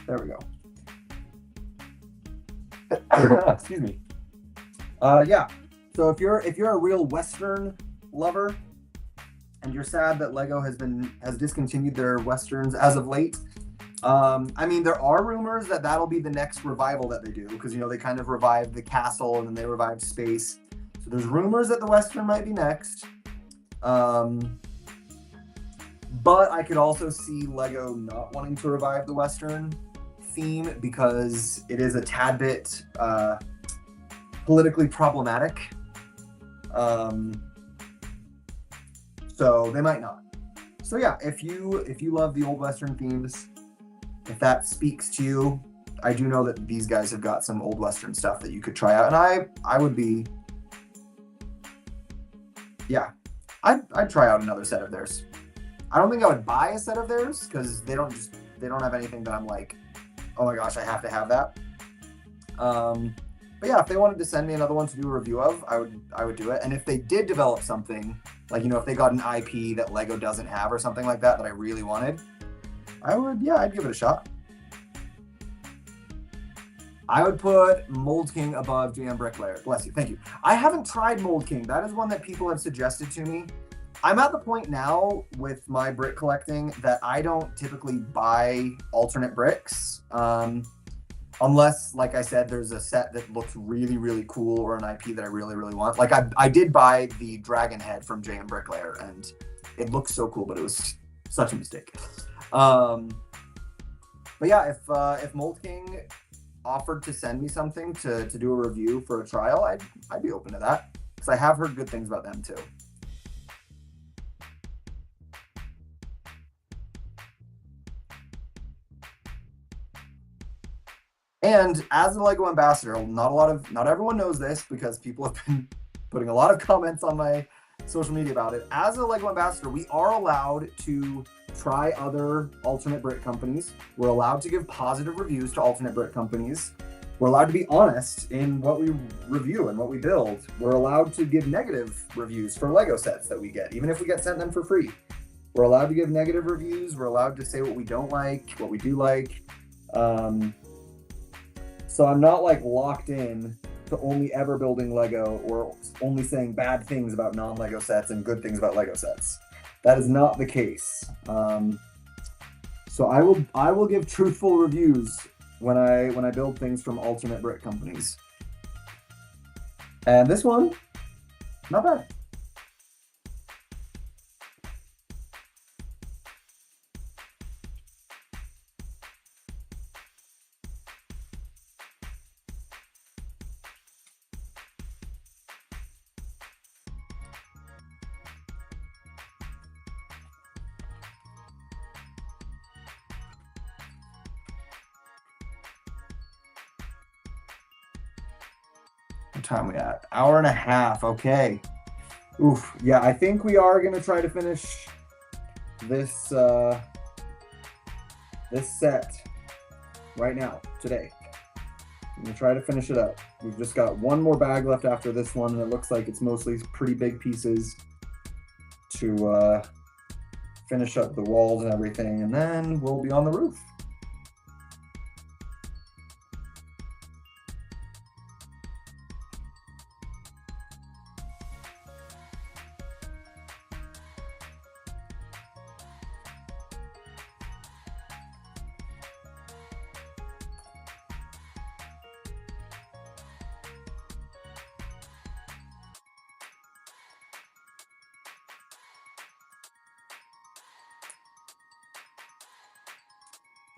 Speaker 1: There we go. Excuse me. Yeah. So if you're a real Western lover and you're sad that Lego has discontinued their Westerns as of late, I mean, there are rumors that that'll be the next revival that they do, because, you know, they kind of revived the castle and then they revived space. So there's rumors that the Western might be next. But I could also see Lego not wanting to revive the Western theme because it is a tad bit politically problematic. So they might not. So yeah, if you love the old Western themes, if that speaks to you, I do know that these guys have got some old Western stuff that you could try out, and I would be, yeah, I'd try out another set of theirs. I don't think I would buy a set of theirs because they don't have anything that I'm like, oh my gosh, I have to have that. But yeah, if they wanted to send me another one to do a review of, I would do it. And if they did develop something, like, you know, if they got an IP that Lego doesn't have or something like that I really wanted, I'd give it a shot. I would put Mold King above JM Bricklayer. Bless you, thank you. I haven't tried Mold King. That is one that people have suggested to me. I'm at the point now with my brick collecting that I don't typically buy alternate bricks. Unless, like I said, there's a set that looks really, really cool or an IP that I really, really want. Like I did buy the dragon head from JM Bricklayer and it looks so cool, but it was such a mistake. But yeah, if Mold King offered to send me something to do a review for a trial, I'd be open to that because I have heard good things about them too. And as a Lego ambassador, not everyone knows this because people have been putting a lot of comments on my social media about it. As a Lego ambassador, we are allowed to try other alternate brick companies. We're allowed to give positive reviews to alternate brick companies. We're allowed to be honest in what we review and what we build. We're allowed to give negative reviews for Lego sets that we get, even if we get sent them for free. We're allowed to give negative reviews. We're allowed to say what we don't like, what we do like. So I'm not like locked in to only ever building Lego or only saying bad things about non-Lego sets and good things about Lego sets. That is not the case. So I will give truthful reviews when I build things from alternate brick companies. And this one, not bad. What time are we at? Hour and a half. Okay. Oof. Yeah, I think we are gonna try to finish this this set right now, today. I'm gonna try to finish it up. We've just got one more bag left after this one, and it looks like it's mostly pretty big pieces to finish up the walls and everything, and then we'll be on the roof.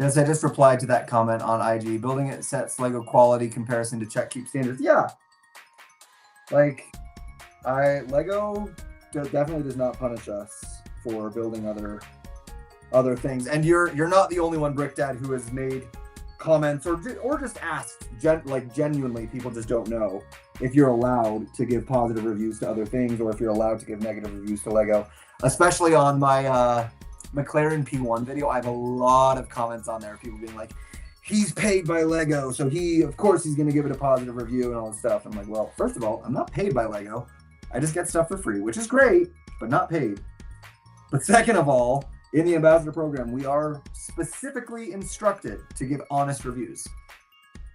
Speaker 1: Yes, I just replied to that comment on IG. Building it sets Lego quality comparison to check keep standards. Yeah, like Lego definitely does not punish us for building other things. And you're not the only one, Brick Dad, who has made comments or just asked like genuinely. People just don't know if you're allowed to give positive reviews to other things or if you're allowed to give negative reviews to Lego, especially on my McLaren P1 video. I have a lot of comments on there, people being like, he's paid by Lego, so of course he's going to give it a positive review and all this stuff. I'm like, well, first of all, I'm not paid by Lego. I just get stuff for free, which is great, but not paid. But second of all, in the ambassador program, we are specifically instructed to give honest reviews.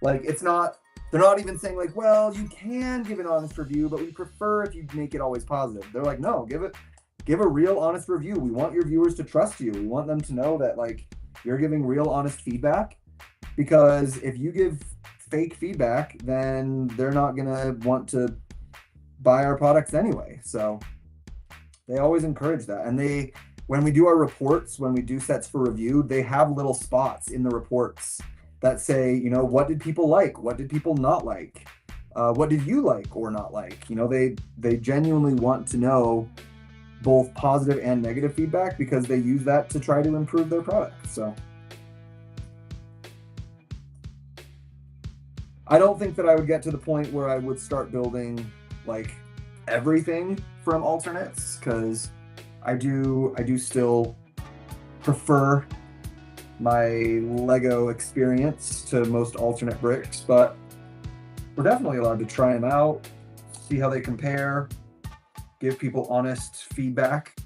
Speaker 1: Like, they're not even saying like, well, you can give an honest review, but we prefer if you make it always positive. They're like, no, give a real honest review. We want your viewers to trust you. We want them to know that like you're giving real honest feedback, because if you give fake feedback, then they're not gonna want to buy our products anyway. So they always encourage that. And when we do our reports, when we do sets for review, they have little spots in the reports that say, what did people like? What did people not like? What did you like or not like? They genuinely want to know both positive and negative feedback, because they use that to try to improve their product. So I don't think that I would get to the point where I would start building like everything from alternates, because I do still prefer my Lego experience to most alternate bricks, but we're definitely allowed to try them out, see how they compare, give people honest feedback.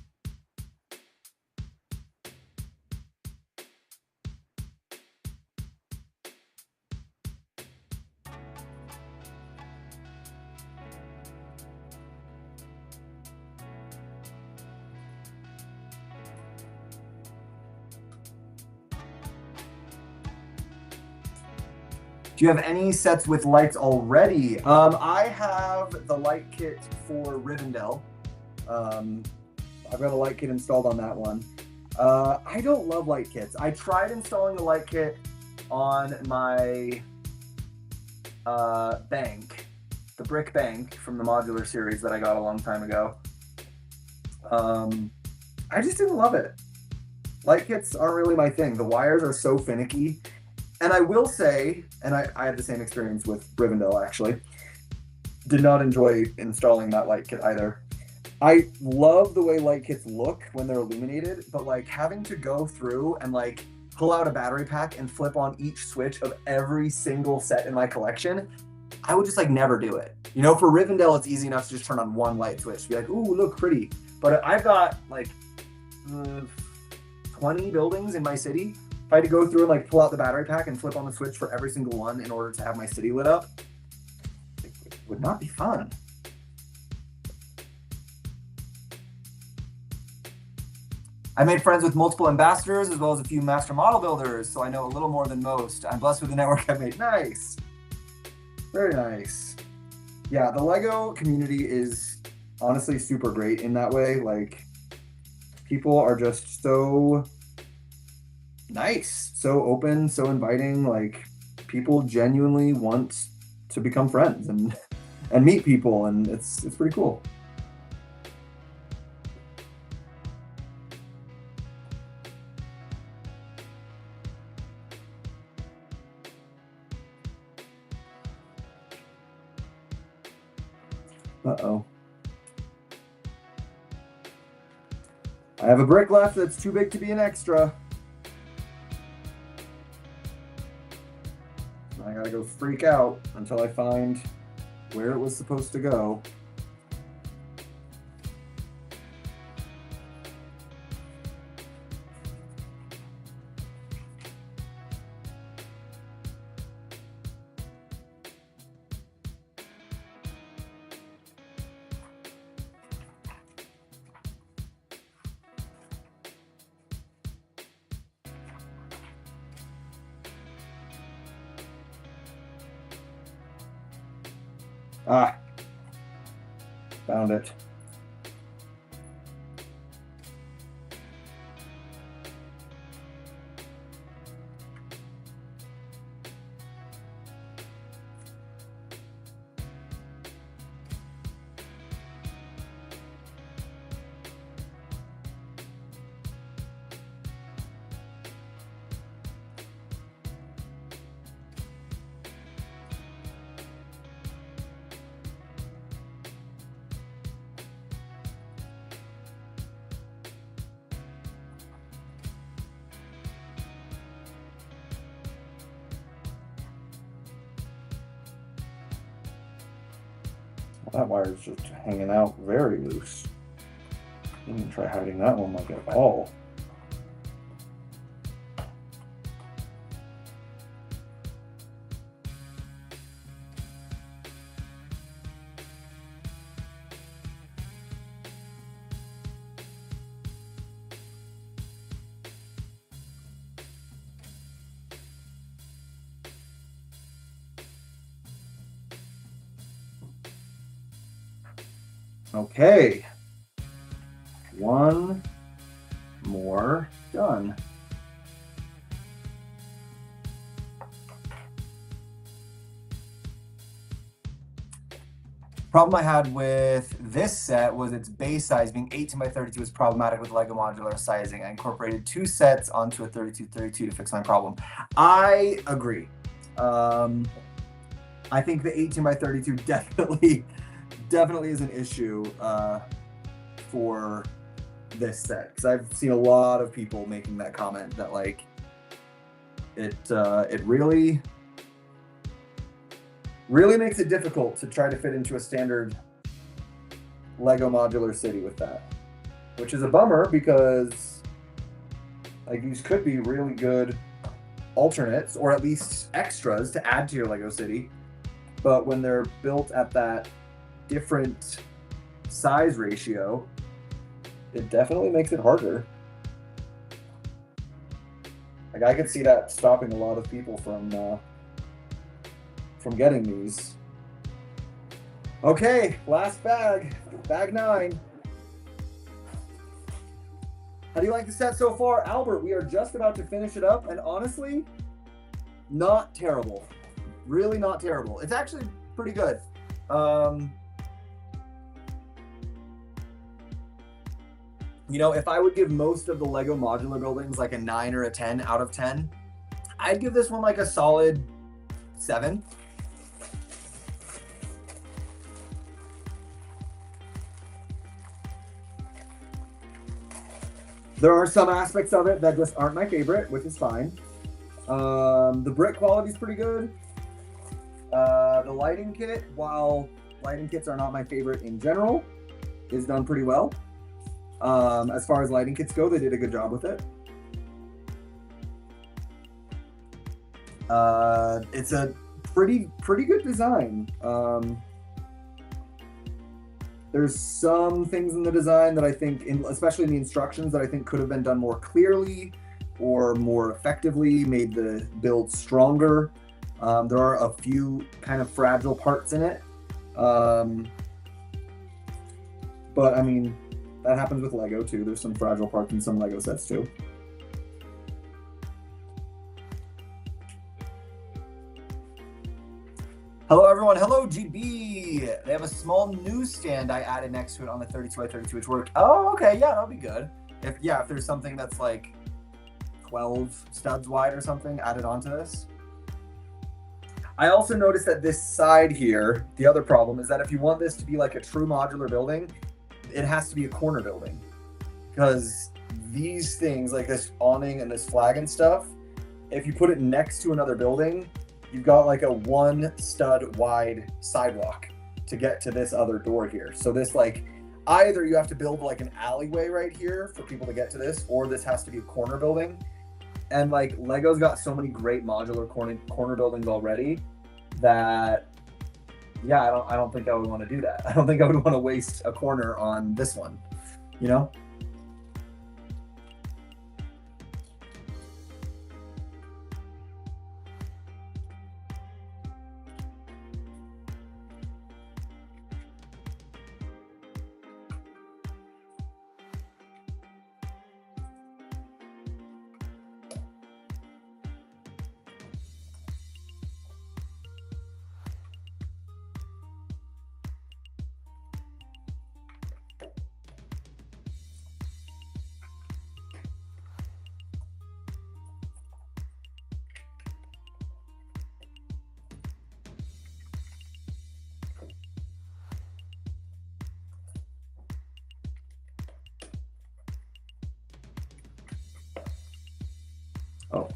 Speaker 1: Do you have any sets with lights already? I have the light kit for Rivendell. I've got a light kit installed on that one. I don't love light kits. I tried installing the light kit on my bank, the brick bank from the modular series that I got a long time ago. I just didn't love it. Light kits aren't really my thing. The wires are so finicky. And I will say, and I had the same experience with Rivendell actually, did not enjoy installing that light kit either. I love the way light kits look when they're illuminated, but like having to go through and like pull out a battery pack and flip on each switch of every single set in my collection, I would just like never do it. For Rivendell, it's easy enough to just turn on one light switch, be like, ooh, look pretty. But I've got like 20 buildings in my city. If I had to go through and like pull out the battery pack and flip on the switch for every single one in order to have my city lit up, it would not be fun. I made friends with multiple ambassadors as well as a few master model builders, so I know a little more than most. I'm blessed with the network I've made. Nice. Very nice. Yeah, the Lego community is honestly super great in that way. Like, people are just so nice, so open, so inviting. Like, people genuinely want to become friends and meet people, and it's pretty cool. Uh-oh. I have a brick left that's too big to be an extra. I gotta go freak out until I find where it was supposed to go. Ah, found it. That wire is just hanging out very loose. I'm gonna try hiding that one like at all. Okay, one more done. Problem I had with this set was its base size being 18x32 was problematic with Lego modular sizing. I incorporated 2 sets onto a 32x32 to fix my problem. I agree. I think the 18x32 definitely is an issue for this set, because I've seen a lot of people making that comment that like it really makes it difficult to try to fit into a standard Lego modular city with that, which is a bummer because like these could be really good alternates or at least extras to add to your Lego city, but when they're built at that different size ratio, it definitely makes it harder. Like I could see that stopping a lot of people from getting these. Okay, last bag 9. How do you like the set so far? Albert, we are just about to finish it up, and honestly, not terrible. Really not terrible. It's actually pretty good. You know, if I would give most of the Lego modular buildings like a 9 or a 10 out of 10, I'd give this one like a solid 7. There are some aspects of it that just aren't my favorite, which is fine. The brick quality is pretty good. The lighting kit, while lighting kits are not my favorite in general, is done pretty well. As far as lighting kits go, they did a good job with it. It's a pretty good design. There's some things in the design that I think, especially in the instructions, that I think could have been done more clearly or more effectively, made the build stronger. There are a few kind of fragile parts in it. But I mean, that happens with Lego too. There's some fragile parts in some Lego sets too. Hello everyone, hello GB! They have a small newsstand I added next to it on the 32x32, which worked. Oh, okay, yeah, that'll be good. If there's something that's like 12 studs wide or something added onto this. I also noticed that this side here, the other problem is that if you want this to be like a true modular building, it has to be a corner building. Because these things, like this awning and this flag and stuff, if you put it next to another building, you've got like a 1 stud wide sidewalk to get to this other door here. So this, like, either you have to build like an alleyway right here for people to get to this, or this has to be a corner building. And like Lego's got so many great modular corner buildings already that, yeah, I don't think I would want to do that. I don't think I would want to waste a corner on this one, you know? Oh,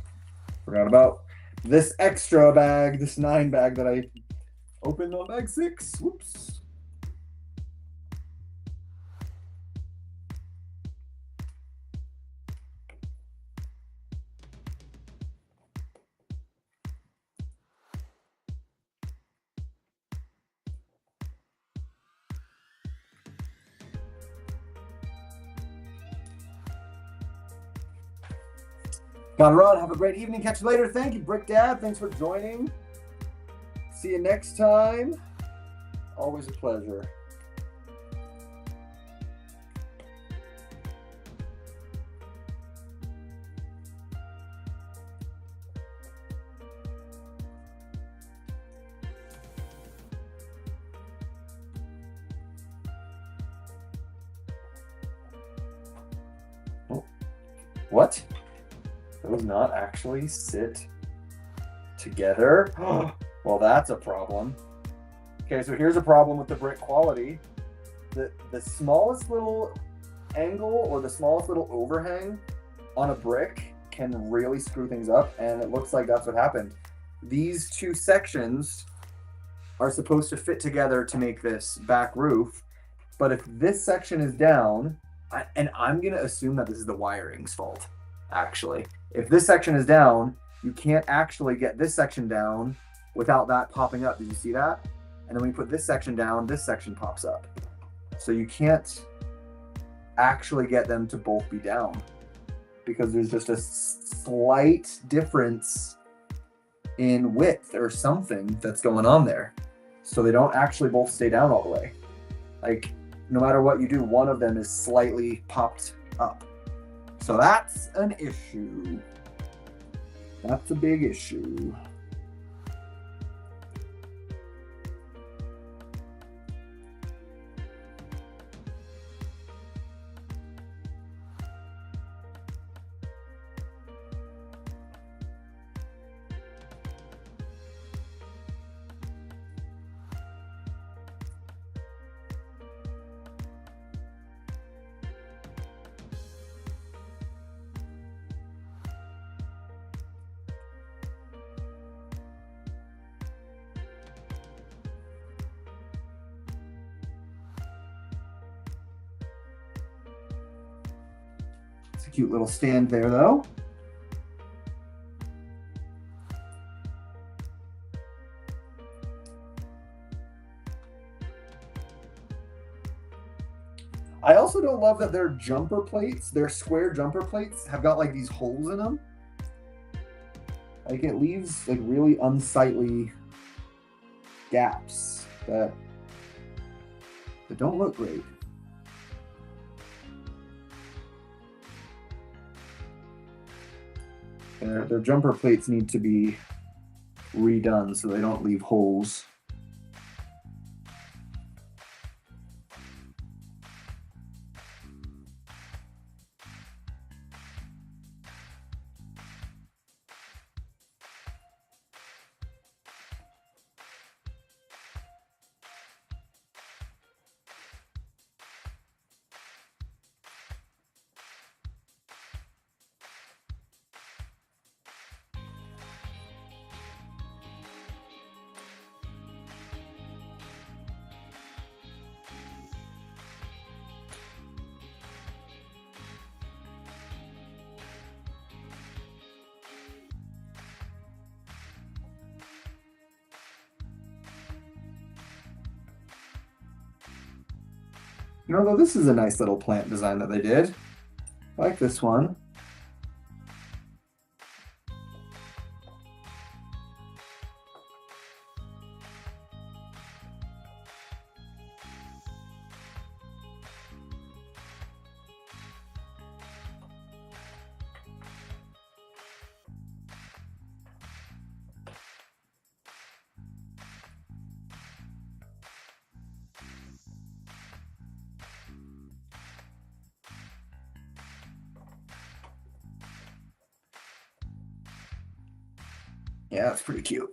Speaker 1: forgot about this extra bag, this 9 bag that I opened on bag 6. Whoops. Gotta run. Have a great evening. Catch you later. Thank you, Brick Dad. Thanks for joining. See you next time. Always a pleasure. Oh. What? Those not actually sit together? Well, that's a problem. Okay, so here's a problem with the brick quality. The smallest little angle or the smallest little overhang on a brick can really screw things up, and it looks like that's what happened. These 2 sections are supposed to fit together to make this back roof, but if this section is down, and I'm gonna assume that this is the wiring's fault, actually. If this section is down, you can't actually get this section down without that popping up. Did you see that? And then when you put this section down, this section pops up. So you can't actually get them to both be down because there's just a slight difference in width or something that's going on there. So they don't actually both stay down all the way. Like, no matter what you do, one of them is slightly popped up. So that's an issue. That's a big issue. It's a cute little stand there, though. I also don't love that their jumper plates, their square jumper plates, have got like these holes in them. Like it leaves like really unsightly gaps that don't look great. Their jumper plates need to be redone so they don't leave holes. You know, though, this is a nice little plant design that they did. I like this one. Yeah, that's pretty cute.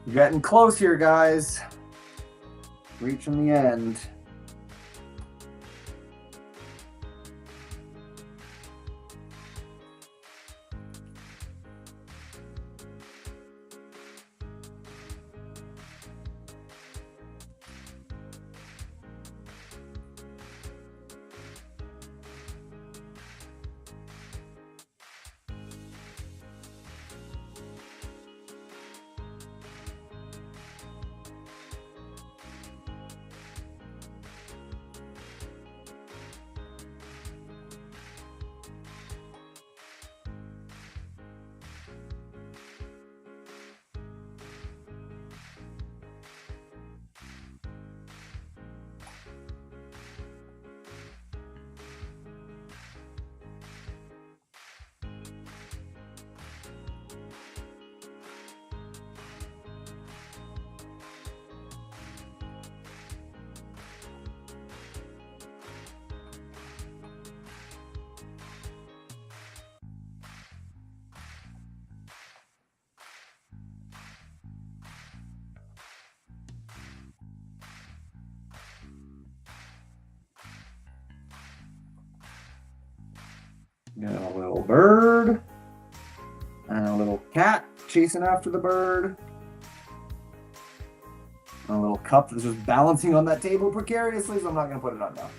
Speaker 1: We're getting close here, guys. Reaching the end. Got a little bird and a little cat chasing after the bird. And a little cup that's just balancing on that table precariously, so I'm not going to put it on now.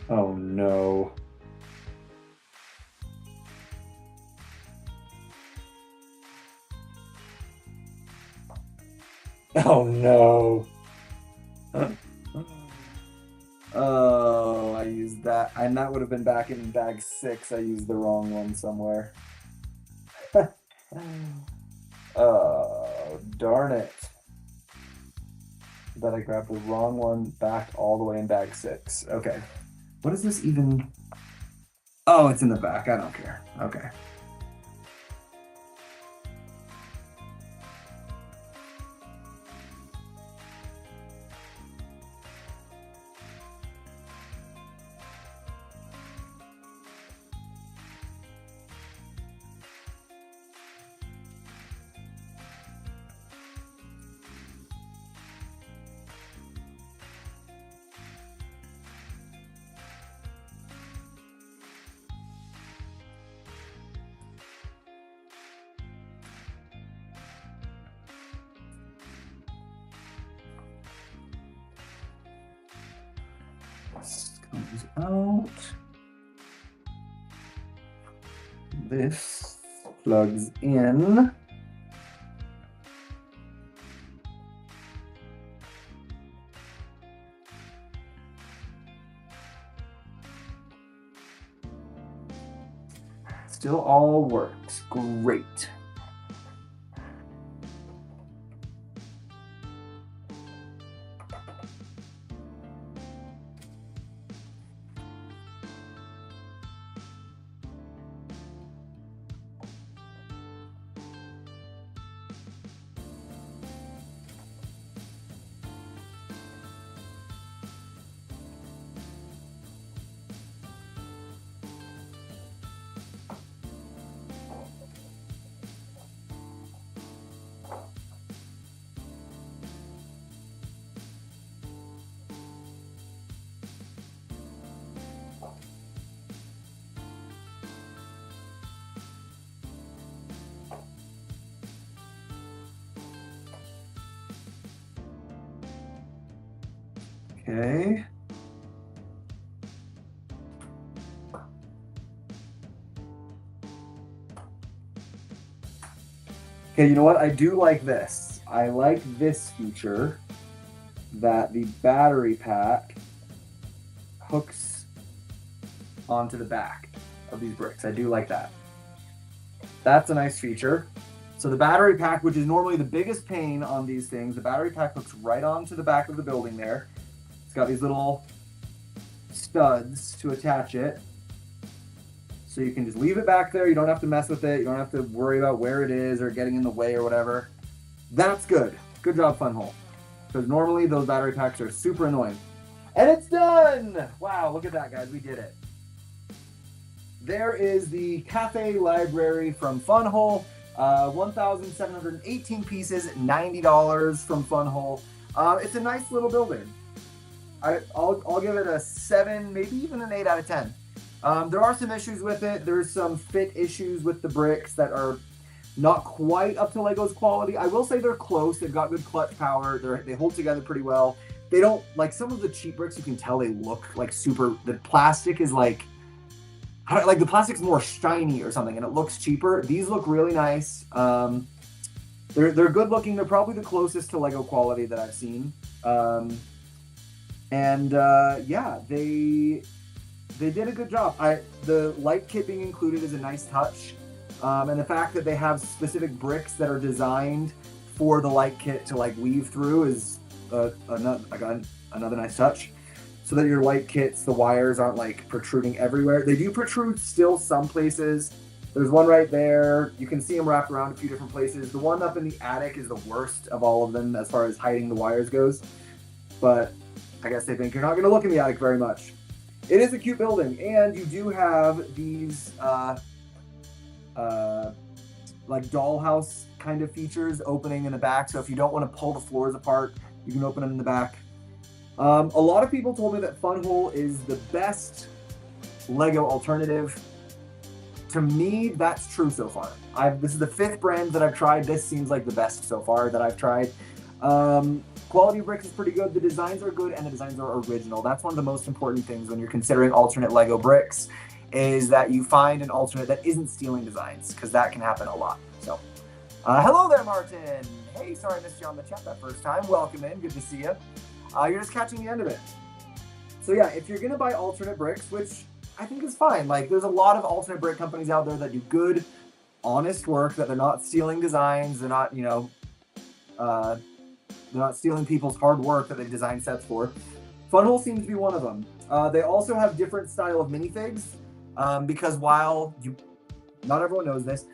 Speaker 1: Oh no. Oh no. Oh, I used that. And that would have been back in bag 6. I used the wrong one somewhere. Oh, darn it. That I grabbed the wrong one back all the way in bag 6. Okay. What is this even? Oh, it's in the back. I don't care. Okay. This comes out. This plugs in. Still all works. Great. Okay. Okay, you know what? I do like this. I like this feature that the battery pack hooks onto the back of these bricks. I do like that. That's a nice feature. So the battery pack, which is normally the biggest pain on these things, the battery pack hooks right onto the back of the building there. It's got these little studs to attach it. So you can just leave it back there. You don't have to mess with it. You don't have to worry about where it is or getting in the way or whatever. That's good. Good job, Funwhole. Because normally those battery packs are super annoying. And it's done! Wow, look at that, guys. We did it. There is the Cafe Library from Funwhole. 1,718 pieces, $90 from Funwhole. It's a nice little building. I'll give it a 7, maybe even an 8 out of 10. There are some issues with it. There's some fit issues with the bricks that are not quite up to Lego's quality. I will say they're close. They've got good clutch power. They hold together pretty well. They don't, like some of the cheap bricks, you can tell they look like super, the plastic is like the plastic's more shiny or something and it looks cheaper. These look really nice. They're good looking. They're probably the closest to Lego quality that I've seen. Yeah, they did a good job. The light kit being included is a nice touch. And the fact that they have specific bricks that are designed for the light kit to like weave through is another nice touch. So that your light kits, the wires aren't like protruding everywhere. They do protrude still some places. There's one right there. You can see them wrapped around a few different places. The one up in the attic is the worst of all of them as far as hiding the wires goes. But I guess they think you're not going to look in the attic very much. It is a cute building, and you do have these like dollhouse kind of features opening in the back. So if you don't want to pull the floors apart, you can open them in the back. A lot of people told me that Funwhole is the best Lego alternative. To me, that's true so far. This is the 5th brand that I've tried. This seems like the best so far that I've tried. Quality of bricks is pretty good. The designs are good and the designs are original. That's one of the most important things when you're considering alternate Lego bricks, is that you find an alternate that isn't stealing designs, because that can happen a lot. So Hello there, Martin. Hey, sorry I missed you on the chat that first time. Welcome in. Good to see you. You're just catching the end of it. So yeah, if you're gonna buy alternate bricks, which I think is fine, like there's a lot of alternate brick companies out there that do good, honest work, that they're not stealing designs, they're not, they're not stealing people's hard work that they design sets for. Funwhole seems to be one of them. They also have different style of minifigs, because not everyone knows this,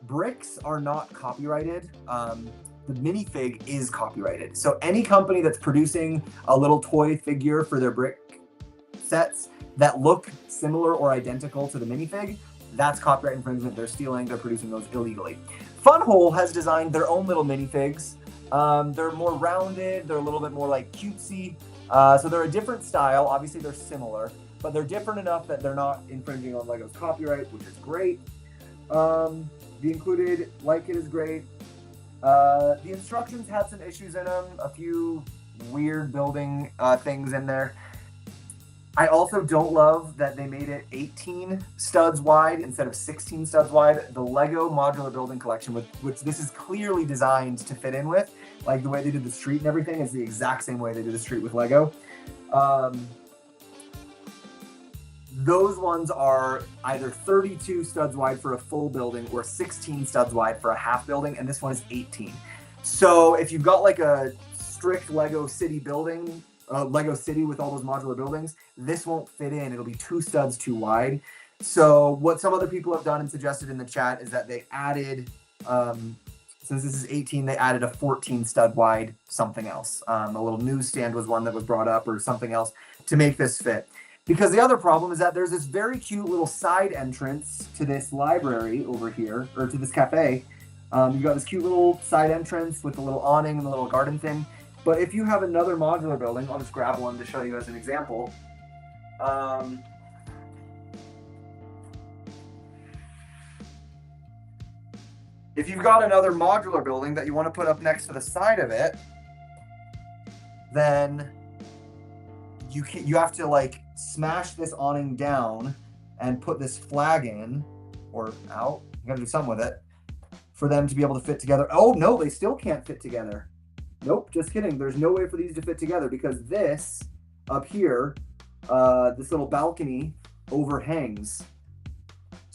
Speaker 1: bricks are not copyrighted. The minifig is copyrighted. So any company that's producing a little toy figure for their brick sets that look similar or identical to the minifig, that's copyright infringement. They're stealing, they're producing those illegally. Funwhole has designed their own little minifigs. They're more rounded, they're a little bit more like cutesy. So they're a different style. Obviously they're similar, but they're different enough that they're not infringing on LEGO's copyright, which is great. The included light kit is great. The instructions had some issues in them, a few weird building things in there. I also don't love that they made it 18 studs wide instead of 16 studs wide. The LEGO modular building collection, which this is clearly designed to fit in with, like the way they did the street and everything is the exact same way they did the street with LEGO. Those ones are either 32 studs wide for a full building or 16 studs wide for a half building, and this one is 18. So if you've got like a strict LEGO city building, LEGO city with all those modular buildings, this won't fit in. It'll be 2 studs too wide. So what some other people have done and suggested in the chat is that they added, since this is 18, they added a 14 stud wide something else. A little newsstand was one that was brought up, or something else to make this fit. Because the other problem is that there's this very cute little side entrance to this library over here, or to this cafe. You've got this cute little side entrance with the little awning and the little garden thing. But if you have another modular building, I'll just grab one to show you as an example. If you've got another modular building that you want to put up next to the side of it, then you have to like smash this awning down and put this flag in or out. You gotta do something with it for them to be able to fit together. Oh no, they still can't fit together. Nope, just kidding. There's no way for these to fit together because this up here, this little balcony overhangs.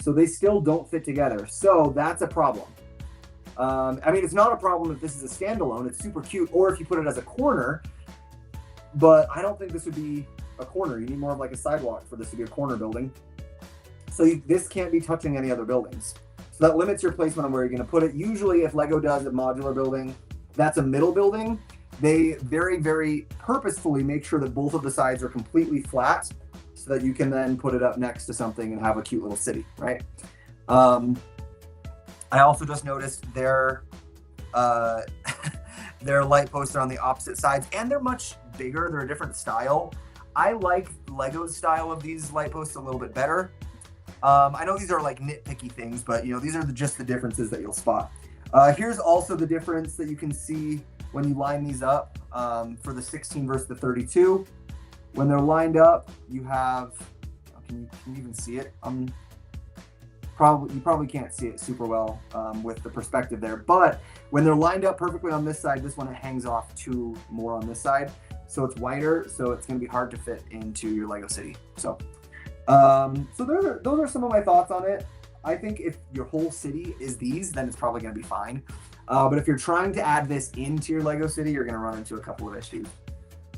Speaker 1: So they still don't fit together. So that's a problem. I mean, it's not a problem if this is a standalone. It's super cute. Or if you put it as a corner, but I don't think this would be a corner. You need more of like a sidewalk for this to be a corner building. So this can't be touching any other buildings. So that limits your placement on where you're going to put it. Usually if LEGO does a modular building, that's a middle building. They very, very purposefully make sure that both of the sides are completely flat so that you can then put it up next to something and have a cute little city, right? I also just noticed their light posts are on the opposite sides, and they're much bigger. They're a different style. I like LEGO's style of these light posts a little bit better. I know these are like nitpicky things, but these are just the differences that you'll spot. Here's also the difference that you can see when you line these up for the 16 versus the 32. When they're lined up, you have, can you even see it? You probably can't see it super well with the perspective there, but when they're lined up perfectly on this side, this one it hangs off 2 more on this side. So it's wider, so it's going to be hard to fit into your LEGO city. So those are some of my thoughts on it. I think if your whole city is these, then it's probably going to be fine. But if you're trying to add this into your LEGO city, you're going to run into a couple of issues.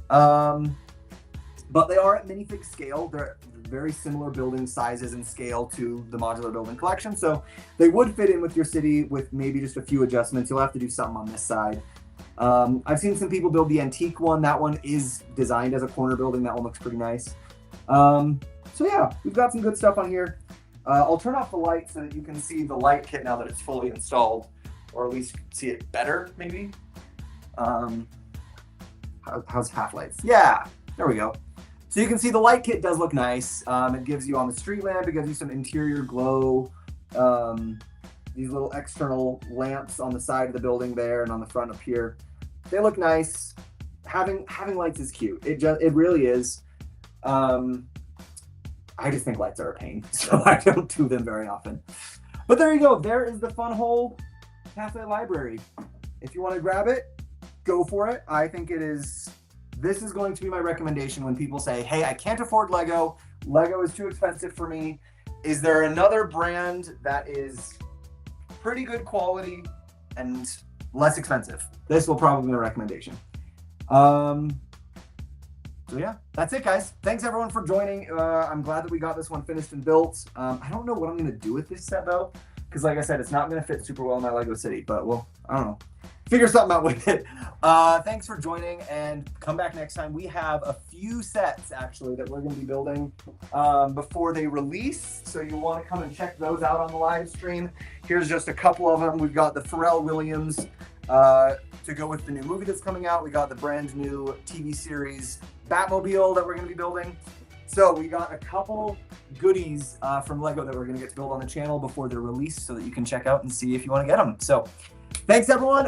Speaker 1: But they are at minifig scale. They're very similar building sizes and scale to the modular building collection. So they would fit in with your city with maybe just a few adjustments. You'll have to do something on this side. I've seen some people build the antique one. That one is designed as a corner building. That one looks pretty nice. So yeah, we've got some good stuff on here. I'll turn off the light so that you can see the light kit now that it's fully installed, or at least see it better, maybe. How's half lights? Yeah, there we go. So you can see the light kit does look nice. It gives you on the street lamp, it gives you some interior glow. These little external lamps on the side of the building there and on the front up here. They look nice. Having lights is cute. It really is. I just think lights are a pain, so I don't do them very often. But there you go. There is the Funwhole Cafe Library. If you want to grab it, go for it. I think this is going to be my recommendation when people say, hey, I can't afford Lego. Lego is too expensive for me. Is there another brand that is pretty good quality and less expensive? This will probably be a recommendation. So yeah, that's it, guys. Thanks everyone for joining. I'm glad that we got this one finished and built. I don't know what I'm gonna do with this set though, because like I said, it's not gonna fit super well in my Lego city, but well, I don't know. Figure something out with it. Thanks for joining, and come back next time. We have a few sets actually that we're gonna be building before they release. So you wanna come and check those out on the live stream. Here's just a couple of them. We've got the Pharrell Williams to go with the new movie that's coming out. We got the brand new TV series Batmobile that we're going to be building. So we got a couple goodies from Lego that we're going to get to build on the channel before they're released so that you can check out and see if you want to get them. So thanks everyone.